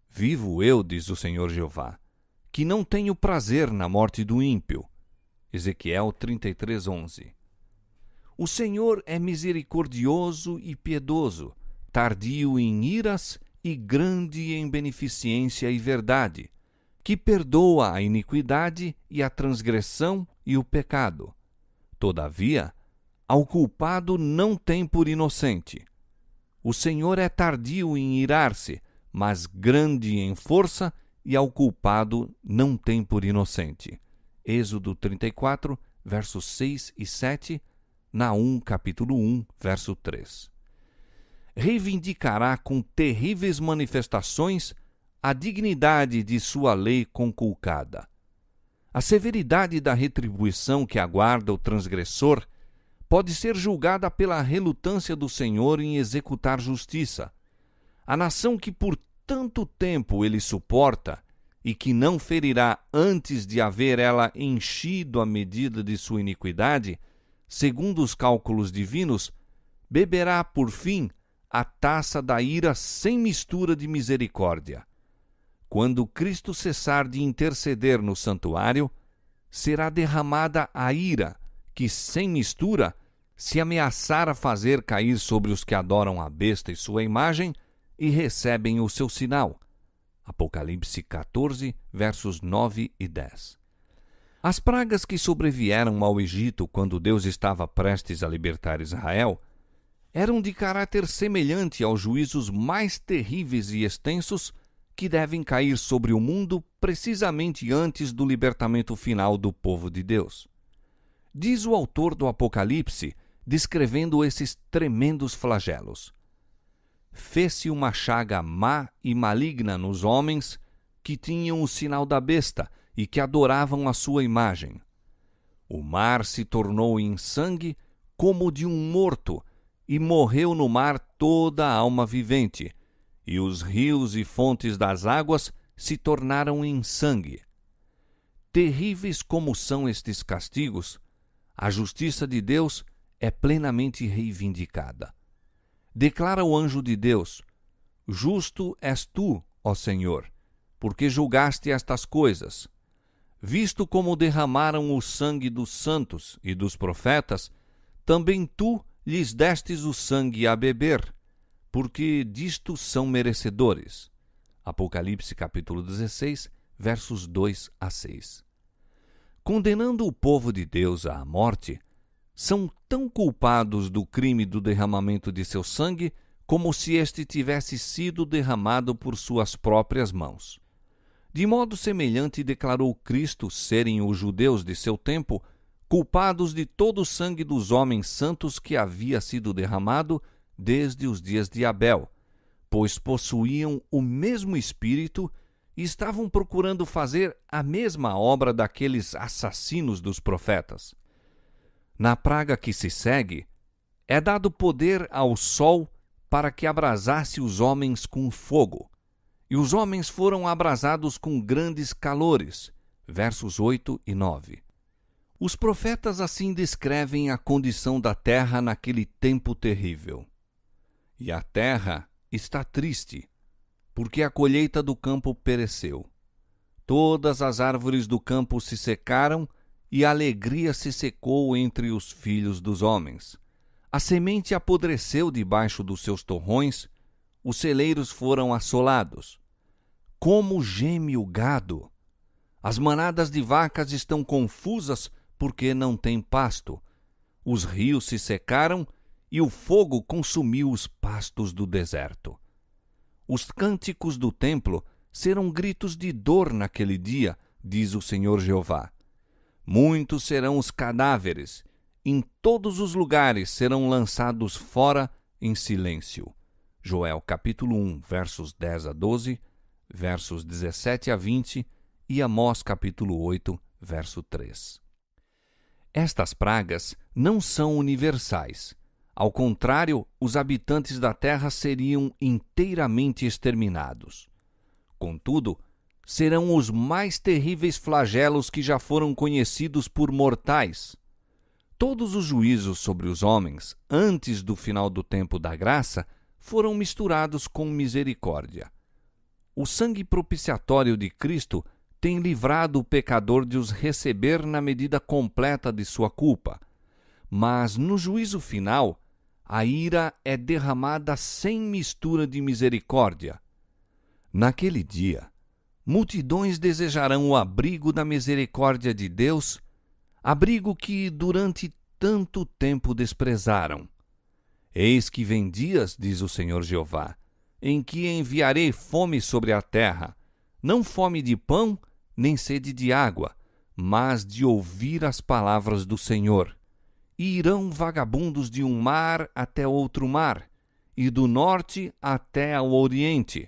Vivo eu, diz o Senhor Jeová, que não tenho prazer na morte do ímpio. Ezequiel 33, 11. O Senhor é misericordioso e piedoso, tardio em iras e grande em beneficência e verdade, que perdoa a iniquidade e a transgressão e o pecado. Todavia, ao culpado não tem por inocente. O Senhor é tardio em irar-se, mas grande em força, e ao culpado não tem por inocente. Êxodo 34, versos 6 e 7, Naum, capítulo 1, verso 3. Reivindicará com terríveis manifestações a dignidade de sua lei conculcada. A severidade da retribuição que aguarda o transgressor pode ser julgada pela relutância do Senhor em executar justiça. A nação que por tanto tempo ele suporta e que não ferirá antes de haver ela enchido a medida de sua iniquidade, segundo os cálculos divinos, beberá por fim a taça da ira sem mistura de misericórdia. Quando Cristo cessar de interceder no santuário, será derramada a ira que, sem mistura, se ameaçar a fazer cair sobre os que adoram a besta e sua imagem e recebem o seu sinal. Apocalipse 14, versos 9 e 10. As pragas que sobrevieram ao Egito quando Deus estava prestes a libertar Israel eram de caráter semelhante aos juízos mais terríveis e extensos que devem cair sobre o mundo precisamente antes do libertamento final do povo de Deus. Diz o autor do Apocalipse, descrevendo esses tremendos flagelos: fez-se uma chaga má e maligna nos homens que tinham o sinal da besta e que adoravam a sua imagem. O mar se tornou em sangue como de um morto, e morreu no mar toda a alma vivente, e os rios e fontes das águas se tornaram em sangue. Terríveis como são estes castigos, a justiça de Deus é plenamente reivindicada. Declara o anjo de Deus: justo és tu, ó Senhor, porque julgaste estas coisas. Visto como derramaram o sangue dos santos e dos profetas, também tu lhes destes o sangue a beber, porque disto são merecedores. Apocalipse capítulo 16, versos 2 a 6. Condenando o povo de Deus à morte, são tão culpados do crime do derramamento de seu sangue como se este tivesse sido derramado por suas próprias mãos. De modo semelhante declarou Cristo serem os judeus de seu tempo culpados de todo o sangue dos homens santos que havia sido derramado desde os dias de Abel, pois possuíam o mesmo espírito e estavam procurando fazer a mesma obra daqueles assassinos dos profetas. Na praga que se segue, é dado poder ao sol para que abrasasse os homens com fogo, e os homens foram abrasados com grandes calores. Versos 8 e 9. Os profetas assim descrevem a condição da terra naquele tempo terrível. E a terra está triste, porque a colheita do campo pereceu. Todas as árvores do campo se secaram, e a alegria se secou entre os filhos dos homens. A semente apodreceu debaixo dos seus torrões, os celeiros foram assolados. Como geme o gado! As manadas de vacas estão confusas porque não têm pasto. Os rios se secaram e o fogo consumiu os pastos do deserto. Os cânticos do templo serão gritos de dor naquele dia, diz o Senhor Jeová. Muitos serão os cadáveres, em todos os lugares serão lançados fora em silêncio. Joel capítulo 1, versos 10 a 12, versos 17 a 20 e Amós capítulo 8, verso 3. Estas pragas não são universais. Ao contrário, os habitantes da terra seriam inteiramente exterminados. Contudo, serão os mais terríveis flagelos que já foram conhecidos por mortais. Todos os juízos sobre os homens, antes do final do tempo da graça, foram misturados com misericórdia. O sangue propiciatório de Cristo tem livrado o pecador de os receber na medida completa de sua culpa. Mas no juízo final, a ira é derramada sem mistura de misericórdia. Naquele dia, multidões desejarão o abrigo da misericórdia de Deus, abrigo que durante tanto tempo desprezaram. Eis que vem dias, diz o Senhor Jeová, em que enviarei fome sobre a terra, não fome de pão, nem sede de água, mas de ouvir as palavras do Senhor. E irão vagabundos de um mar até outro mar, e do norte até ao oriente.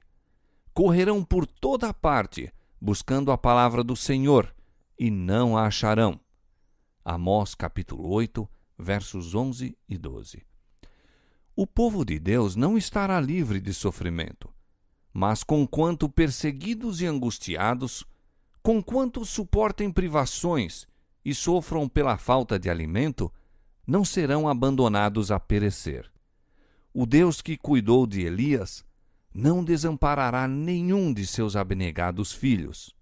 Correrão por toda a parte, buscando a palavra do Senhor, e não a acharão. Amós capítulo 8, versos 11 e 12. O povo de Deus não estará livre de sofrimento, mas conquanto perseguidos e angustiados, conquanto suportem privações e sofram pela falta de alimento, não serão abandonados a perecer. O Deus que cuidou de Elias não desamparará nenhum de seus abnegados filhos.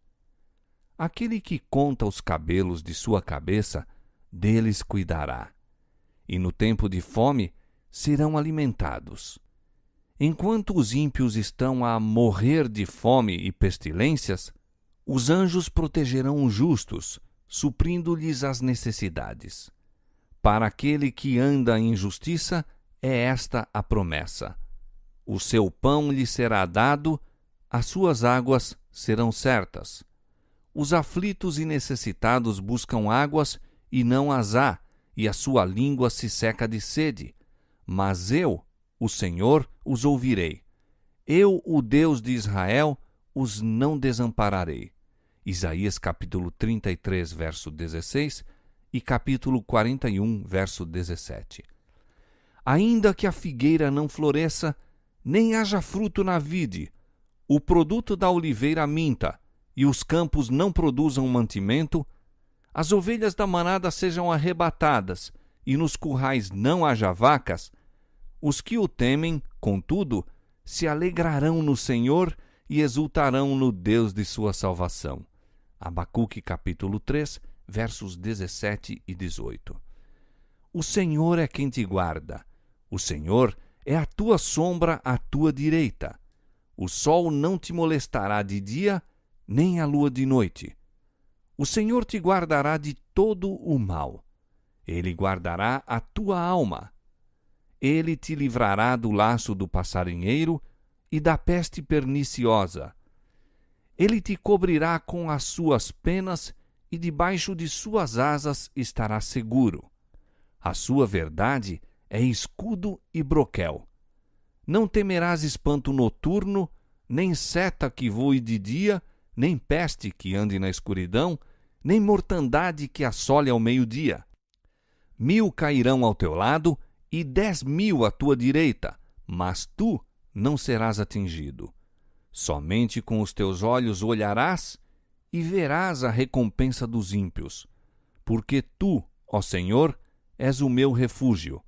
Aquele que conta os cabelos de sua cabeça, deles cuidará. E no tempo de fome serão alimentados. Enquanto os ímpios estão a morrer de fome e pestilências, os anjos protegerão os justos, suprindo-lhes as necessidades. Para aquele que anda em justiça, é esta a promessa. O seu pão lhe será dado, as suas águas serão certas. Os aflitos e necessitados buscam águas e não as há, e a sua língua se seca de sede. Mas eu, o Senhor, os ouvirei. Eu, o Deus de Israel, os não desampararei. Isaías capítulo 33, verso 16 e capítulo 41, verso 17. Ainda que a figueira não floresça, nem haja fruto na vide, o produto da oliveira minta, e os campos não produzam mantimento, as ovelhas da manada sejam arrebatadas, e nos currais não haja vacas, os que o temem, contudo, se alegrarão no Senhor e exultarão no Deus de sua salvação. Abacuque capítulo 3, versos 17 e 18. O Senhor é quem te guarda. O Senhor é a tua sombra à tua direita. O sol não te molestará de dia, nem a lua de noite. O Senhor te guardará de todo o mal. Ele guardará a tua alma. Ele te livrará do laço do passarinheiro e da peste perniciosa. Ele te cobrirá com as suas penas e debaixo de suas asas estará seguro. A sua verdade é escudo e broquel. Não temerás espanto noturno, nem seta que voe de dia, nem peste que ande na escuridão, nem mortandade que assole ao meio-dia. 1.000 cairão ao teu lado e 10.000 à tua direita, mas tu não serás atingido. Somente com os teus olhos olharás e verás a recompensa dos ímpios. Porque tu, ó Senhor, és o meu refúgio.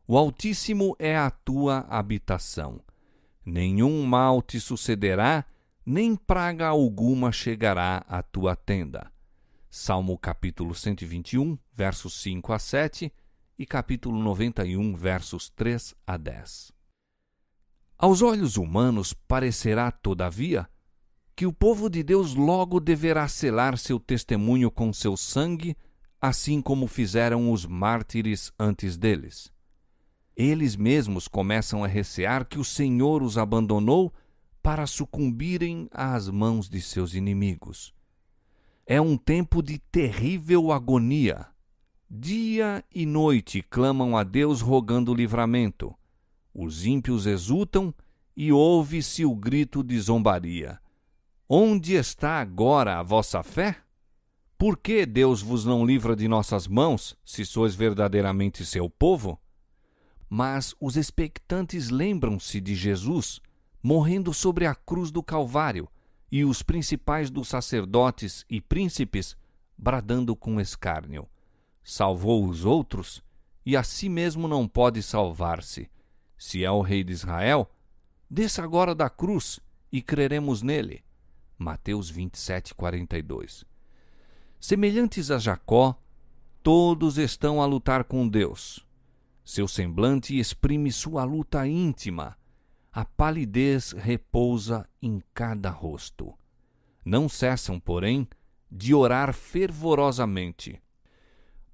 O Altíssimo é a tua habitação. Nenhum mal te sucederá, nem praga alguma chegará à tua tenda. Salmo capítulo 121, versos 5 a 7 e capítulo 91, versos 3 a 10. Aos olhos humanos parecerá, todavia, que o povo de Deus logo deverá selar seu testemunho com seu sangue, assim como fizeram os mártires antes deles. Eles mesmos começam a recear que o Senhor os abandonou para sucumbirem às mãos de seus inimigos. É um tempo de terrível agonia. Dia e noite clamam a Deus rogando livramento. Os ímpios exultam e ouve-se o grito de zombaria. Onde está agora a vossa fé? Por que Deus vos não livra de nossas mãos, se sois verdadeiramente seu povo? Mas os expectantes lembram-se de Jesus, morrendo sobre a cruz do Calvário, e os principais dos sacerdotes e príncipes, bradando com escárnio. Salvou os outros, e a si mesmo não pode salvar-se. Se é o Rei de Israel, desça agora da cruz, e creremos nele. Mateus 27, 42. Semelhantes a Jacó, todos estão a lutar com Deus. Seu semblante exprime sua luta íntima. A palidez repousa em cada rosto. Não cessam, porém, de orar fervorosamente.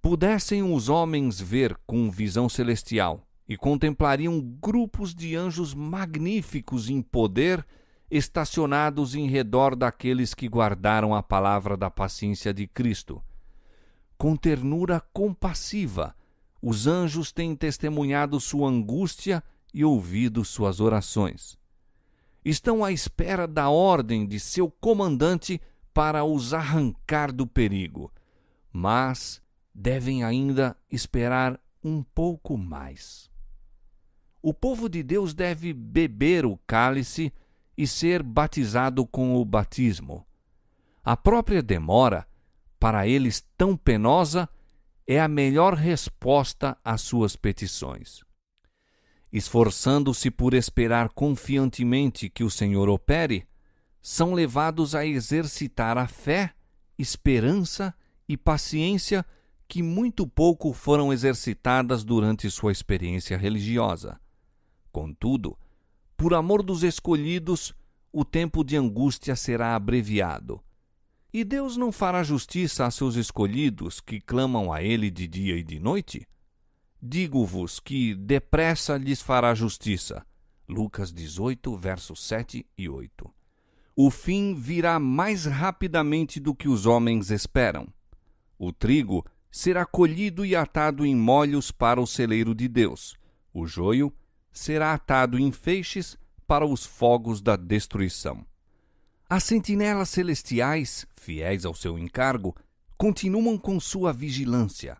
Pudessem os homens ver com visão celestial e contemplariam grupos de anjos magníficos em poder estacionados em redor daqueles que guardaram a palavra da paciência de Cristo. Com ternura compassiva, os anjos têm testemunhado sua angústia e ouvido suas orações. Estão à espera da ordem de seu comandante para os arrancar do perigo, mas devem ainda esperar um pouco mais. O povo de Deus deve beber o cálice e ser batizado com o batismo. A própria demora, para eles tão penosa, é a melhor resposta às suas petições. Esforçando-se por esperar confiantemente que o Senhor opere, são levados a exercitar a fé, esperança e paciência que muito pouco foram exercitadas durante sua experiência religiosa. Contudo, por amor dos escolhidos, o tempo de angústia será abreviado. E Deus não fará justiça a seus escolhidos que clamam a Ele de dia e de noite? Digo-vos que depressa lhes fará justiça. Lucas 18, versos 7 e 8. O fim virá mais rapidamente do que os homens esperam. O trigo será colhido e atado em molhos para o celeiro de Deus. O joio será atado em feixes para os fogos da destruição. As sentinelas celestiais, fiéis ao seu encargo, continuam com sua vigilância.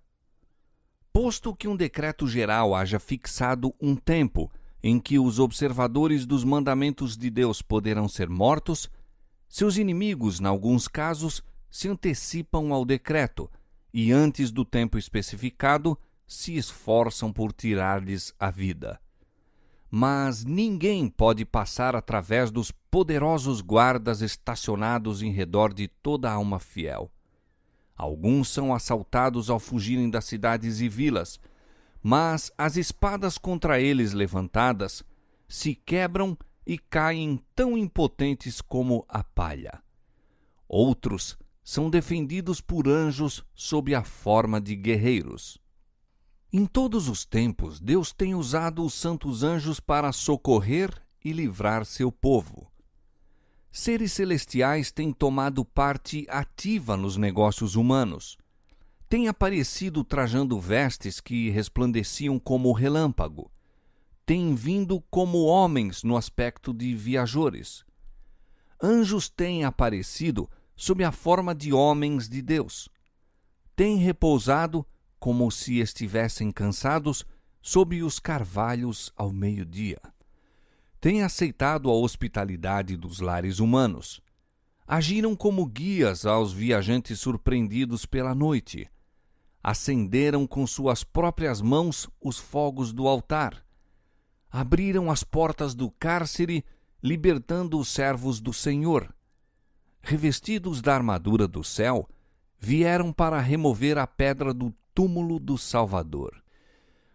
Posto que um decreto geral haja fixado um tempo em que os observadores dos mandamentos de Deus poderão ser mortos, seus inimigos, em alguns casos, se antecipam ao decreto e, antes do tempo especificado, se esforçam por tirar-lhes a vida. Mas ninguém pode passar através dos poderosos guardas estacionados em redor de toda a alma fiel. Alguns são assaltados ao fugirem das cidades e vilas, mas as espadas contra eles levantadas se quebram e caem tão impotentes como a palha. Outros são defendidos por anjos sob a forma de guerreiros. Em todos os tempos, Deus tem usado os santos anjos para socorrer e livrar seu povo. seres celestiais têm tomado parte ativa nos negócios humanos. Têm aparecido trajando vestes que resplandeciam como relâmpago. Têm vindo como homens no aspecto de viajores. Anjos têm aparecido sob a forma de homens de Deus. Têm repousado, como se estivessem cansados, sob os carvalhos ao meio-dia. Têm aceitado a hospitalidade dos lares humanos. Agiram como guias aos viajantes surpreendidos pela noite. Acenderam com suas próprias mãos os fogos do altar. Abriram as portas do cárcere, libertando os servos do Senhor. Revestidos da armadura do céu, vieram para remover a pedra do túmulo do Salvador.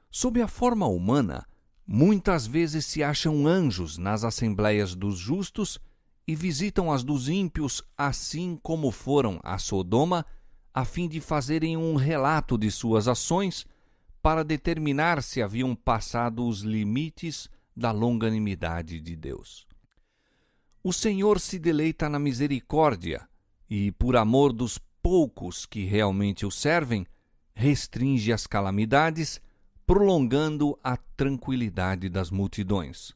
Sob a forma humana, muitas vezes se acham anjos nas assembleias dos justos e visitam as dos ímpios, assim como foram a Sodoma, a fim de fazerem um relato de suas ações para determinar se haviam passado os limites da longanimidade de Deus. O Senhor se deleita na misericórdia e, por amor dos poucos que realmente o servem, restringe as calamidades, prolongando a tranquilidade das multidões.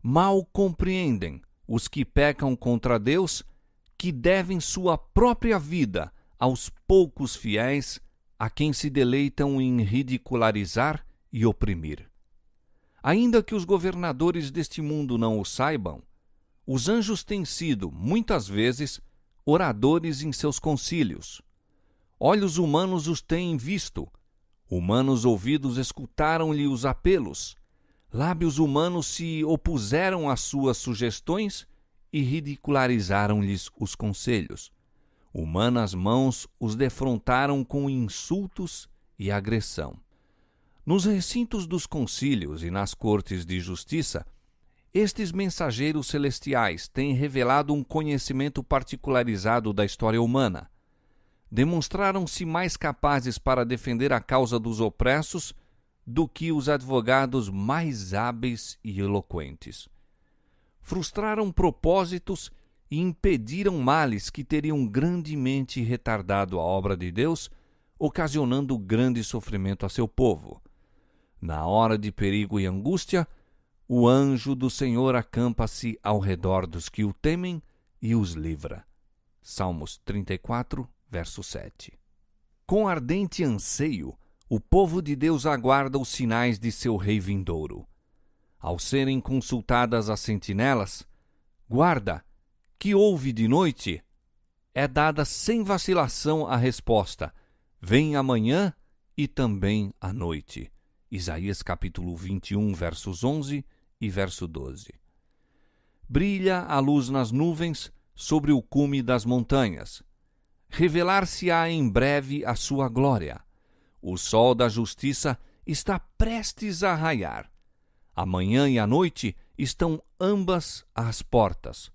Mal compreendem os que pecam contra Deus, que devem sua própria vida aos poucos fiéis, a quem se deleitam em ridicularizar e oprimir. Ainda que os governadores deste mundo não o saibam, os anjos têm sido, muitas vezes, oradores em seus concílios. Olhos humanos os têm visto, humanos ouvidos escutaram-lhe os apelos, lábios humanos se opuseram às suas sugestões e ridicularizaram-lhes os conselhos. Humanas mãos os defrontaram com insultos e agressão. Nos recintos dos concílios e nas cortes de justiça, estes mensageiros celestiais têm revelado um conhecimento particularizado da história humana. Demonstraram-se mais capazes para defender a causa dos opressos do que os advogados mais hábeis e eloquentes. Frustraram propósitos e impediram males que teriam grandemente retardado a obra de Deus, ocasionando grande sofrimento a seu povo. Na hora de perigo e angústia, o anjo do Senhor acampa-se ao redor dos que o temem e os livra. Salmos 34, verso 7. Com ardente anseio, o povo de Deus aguarda os sinais de seu rei vindouro. Ao serem consultadas as sentinelas, guarda, que ouve de noite, é dada sem vacilação a resposta, vem amanhã e também à noite. Isaías capítulo 21, versos 11 e verso 12. Brilha a luz nas nuvens sobre o cume das montanhas. Revelar-se-á em breve a sua glória. O sol da justiça está prestes a raiar. A manhã e a noite estão ambas às portas.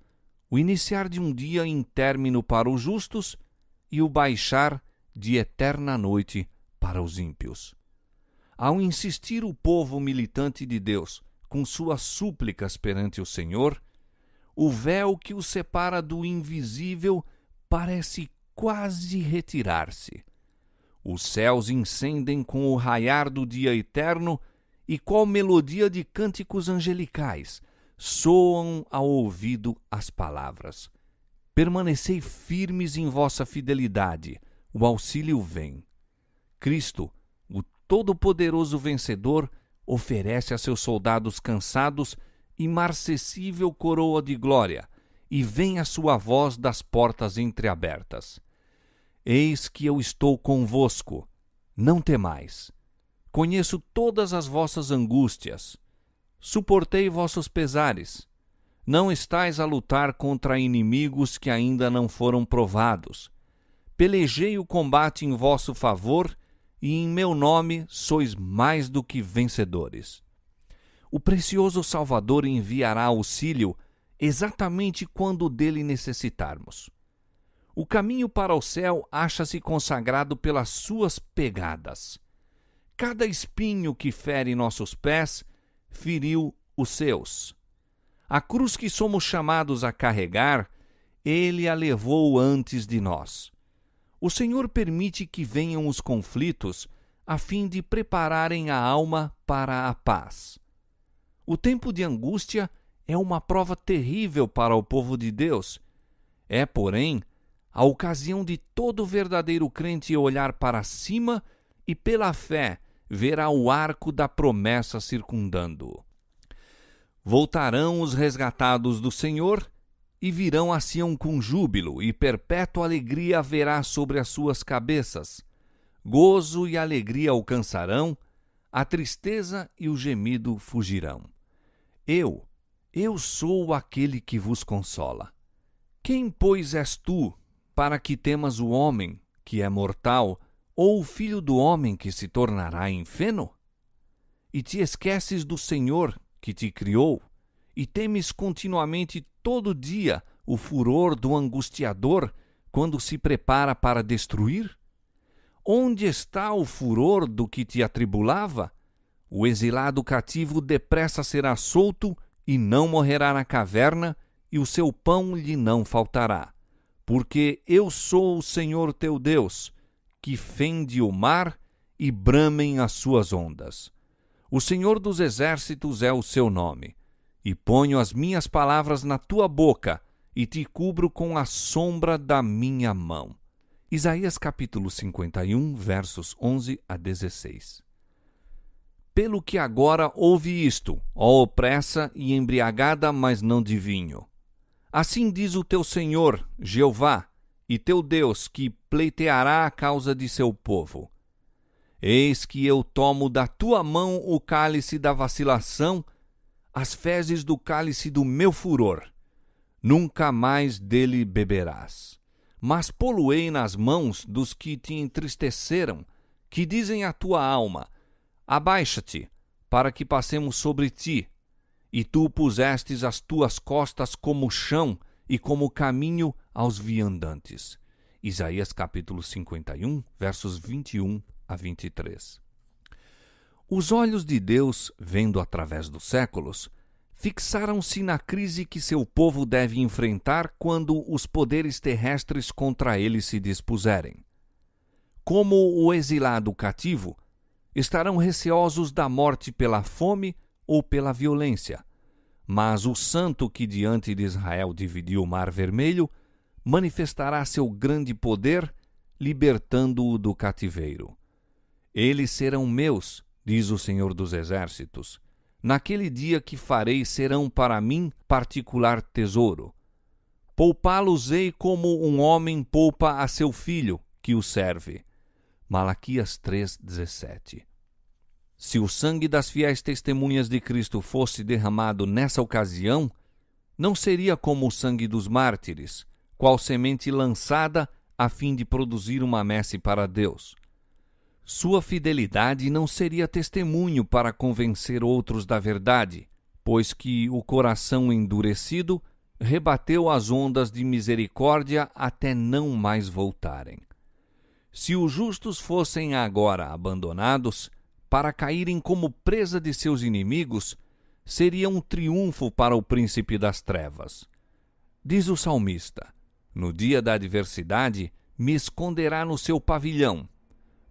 O iniciar de um dia em término para os justos e o baixar de eterna noite para os ímpios. Ao insistir o povo militante de Deus com suas súplicas perante o Senhor, o véu que o separa do invisível parece quase retirar-se. Os céus incendem com o raiar do dia eterno e qual melodia de cânticos angelicais soam ao ouvido as palavras: permanecei firmes em vossa fidelidade, o auxílio vem. Cristo, o todo-poderoso vencedor, oferece a seus soldados cansados imarcessível coroa de glória, e vem a sua voz das portas entreabertas. Eis que eu estou convosco, não temais. Conheço todas as vossas angústias. Suportei vossos pesares. Não estais a lutar contra inimigos que ainda não foram provados. Pelejei o combate em vosso favor, e em meu nome sois mais do que vencedores. O precioso Salvador enviará auxílio exatamente quando dele necessitarmos. O caminho para o céu acha-se consagrado pelas suas pegadas. Cada espinho que fere nossos pés feriu os seus. A cruz que somos chamados a carregar, Ele a levou antes de nós. O Senhor permite que venham os conflitos a fim de prepararem a alma para a paz. O tempo de angústia é uma prova terrível para o povo de Deus. É, porém, a ocasião de todo verdadeiro crente olhar para cima e, pela fé, verá o arco da promessa circundando-o. Voltarão os resgatados do Senhor e virão a Sião com júbilo, e perpétua alegria haverá sobre as suas cabeças. Gozo e alegria alcançarão, a tristeza e o gemido fugirão. Eu sou aquele que vos consola. Quem, pois, és tu, para que temas o homem, que é mortal, ou o filho do homem, que se tornará em feno? E te esqueces do Senhor, que te criou, e temes continuamente todo dia o furor do angustiador, quando se prepara para destruir? Onde está o furor do que te atribulava? O exilado cativo depressa será solto e não morrerá na caverna, e o seu pão lhe não faltará. Porque eu sou o Senhor teu Deus, que fende o mar e bramem as suas ondas. O Senhor dos exércitos é o seu nome. E ponho as minhas palavras na tua boca, e te cubro com a sombra da minha mão. Isaías capítulo 51, versos 11 a 16. Pelo que agora ouve isto, ó opressa e embriagada, mas não de vinho. Assim diz o teu Senhor, Jeová, e teu Deus, que pleiteará a causa de seu povo. Eis que eu tomo da tua mão o cálice da vacilação, as fezes do cálice do meu furor. Nunca mais dele beberás. Mas pô-lo-ei nas mãos dos que te entristeceram, que dizem à tua alma: abaixa-te, para que passemos sobre ti. E tu pusestes as tuas costas como chão e como caminho aos viandantes. Isaías capítulo 51, versos 21 a 23. Os olhos de Deus, vendo através dos séculos, fixaram-se na crise que seu povo deve enfrentar quando os poderes terrestres contra ele se dispuserem. Como o exilado cativo, estarão receosos da morte pela fome ou pela violência, mas o santo que diante de Israel dividiu o Mar Vermelho manifestará seu grande poder, libertando-o do cativeiro. Eles serão meus, diz o Senhor dos Exércitos. Naquele dia que farei serão para mim particular tesouro. Poupá-los-ei como um homem poupa a seu filho, que o serve. Malaquias 3,17. Se o sangue das fiéis testemunhas de Cristo fosse derramado nessa ocasião, não seria como o sangue dos mártires, qual semente lançada a fim de produzir uma messe para Deus. Sua fidelidade não seria testemunho para convencer outros da verdade, pois que o coração endurecido rebateu as ondas de misericórdia até não mais voltarem. Se os justos fossem agora abandonados, para caírem como presa de seus inimigos, seria um triunfo para o príncipe das trevas. Diz o salmista: no dia da adversidade, me esconderá no seu pavilhão.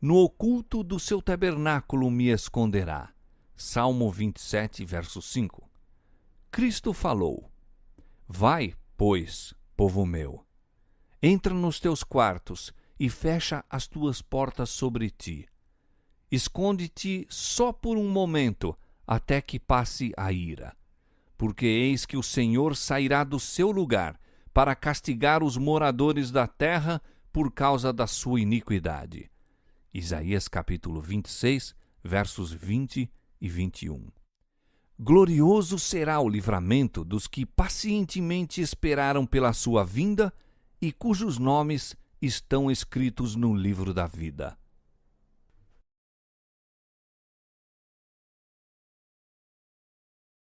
No oculto do seu tabernáculo me esconderá. Salmo 27, verso 5. Cristo falou: vai, pois, povo meu, entra nos teus quartos e fecha as tuas portas sobre ti. Esconde-te só por um momento, até que passe a ira. Porque eis que o Senhor sairá do seu lugar para castigar os moradores da terra por causa da sua iniquidade. Isaías capítulo 26, versos 20 e 21. Glorioso será o livramento dos que pacientemente esperaram pela sua vinda e cujos nomes estão escritos no livro da vida.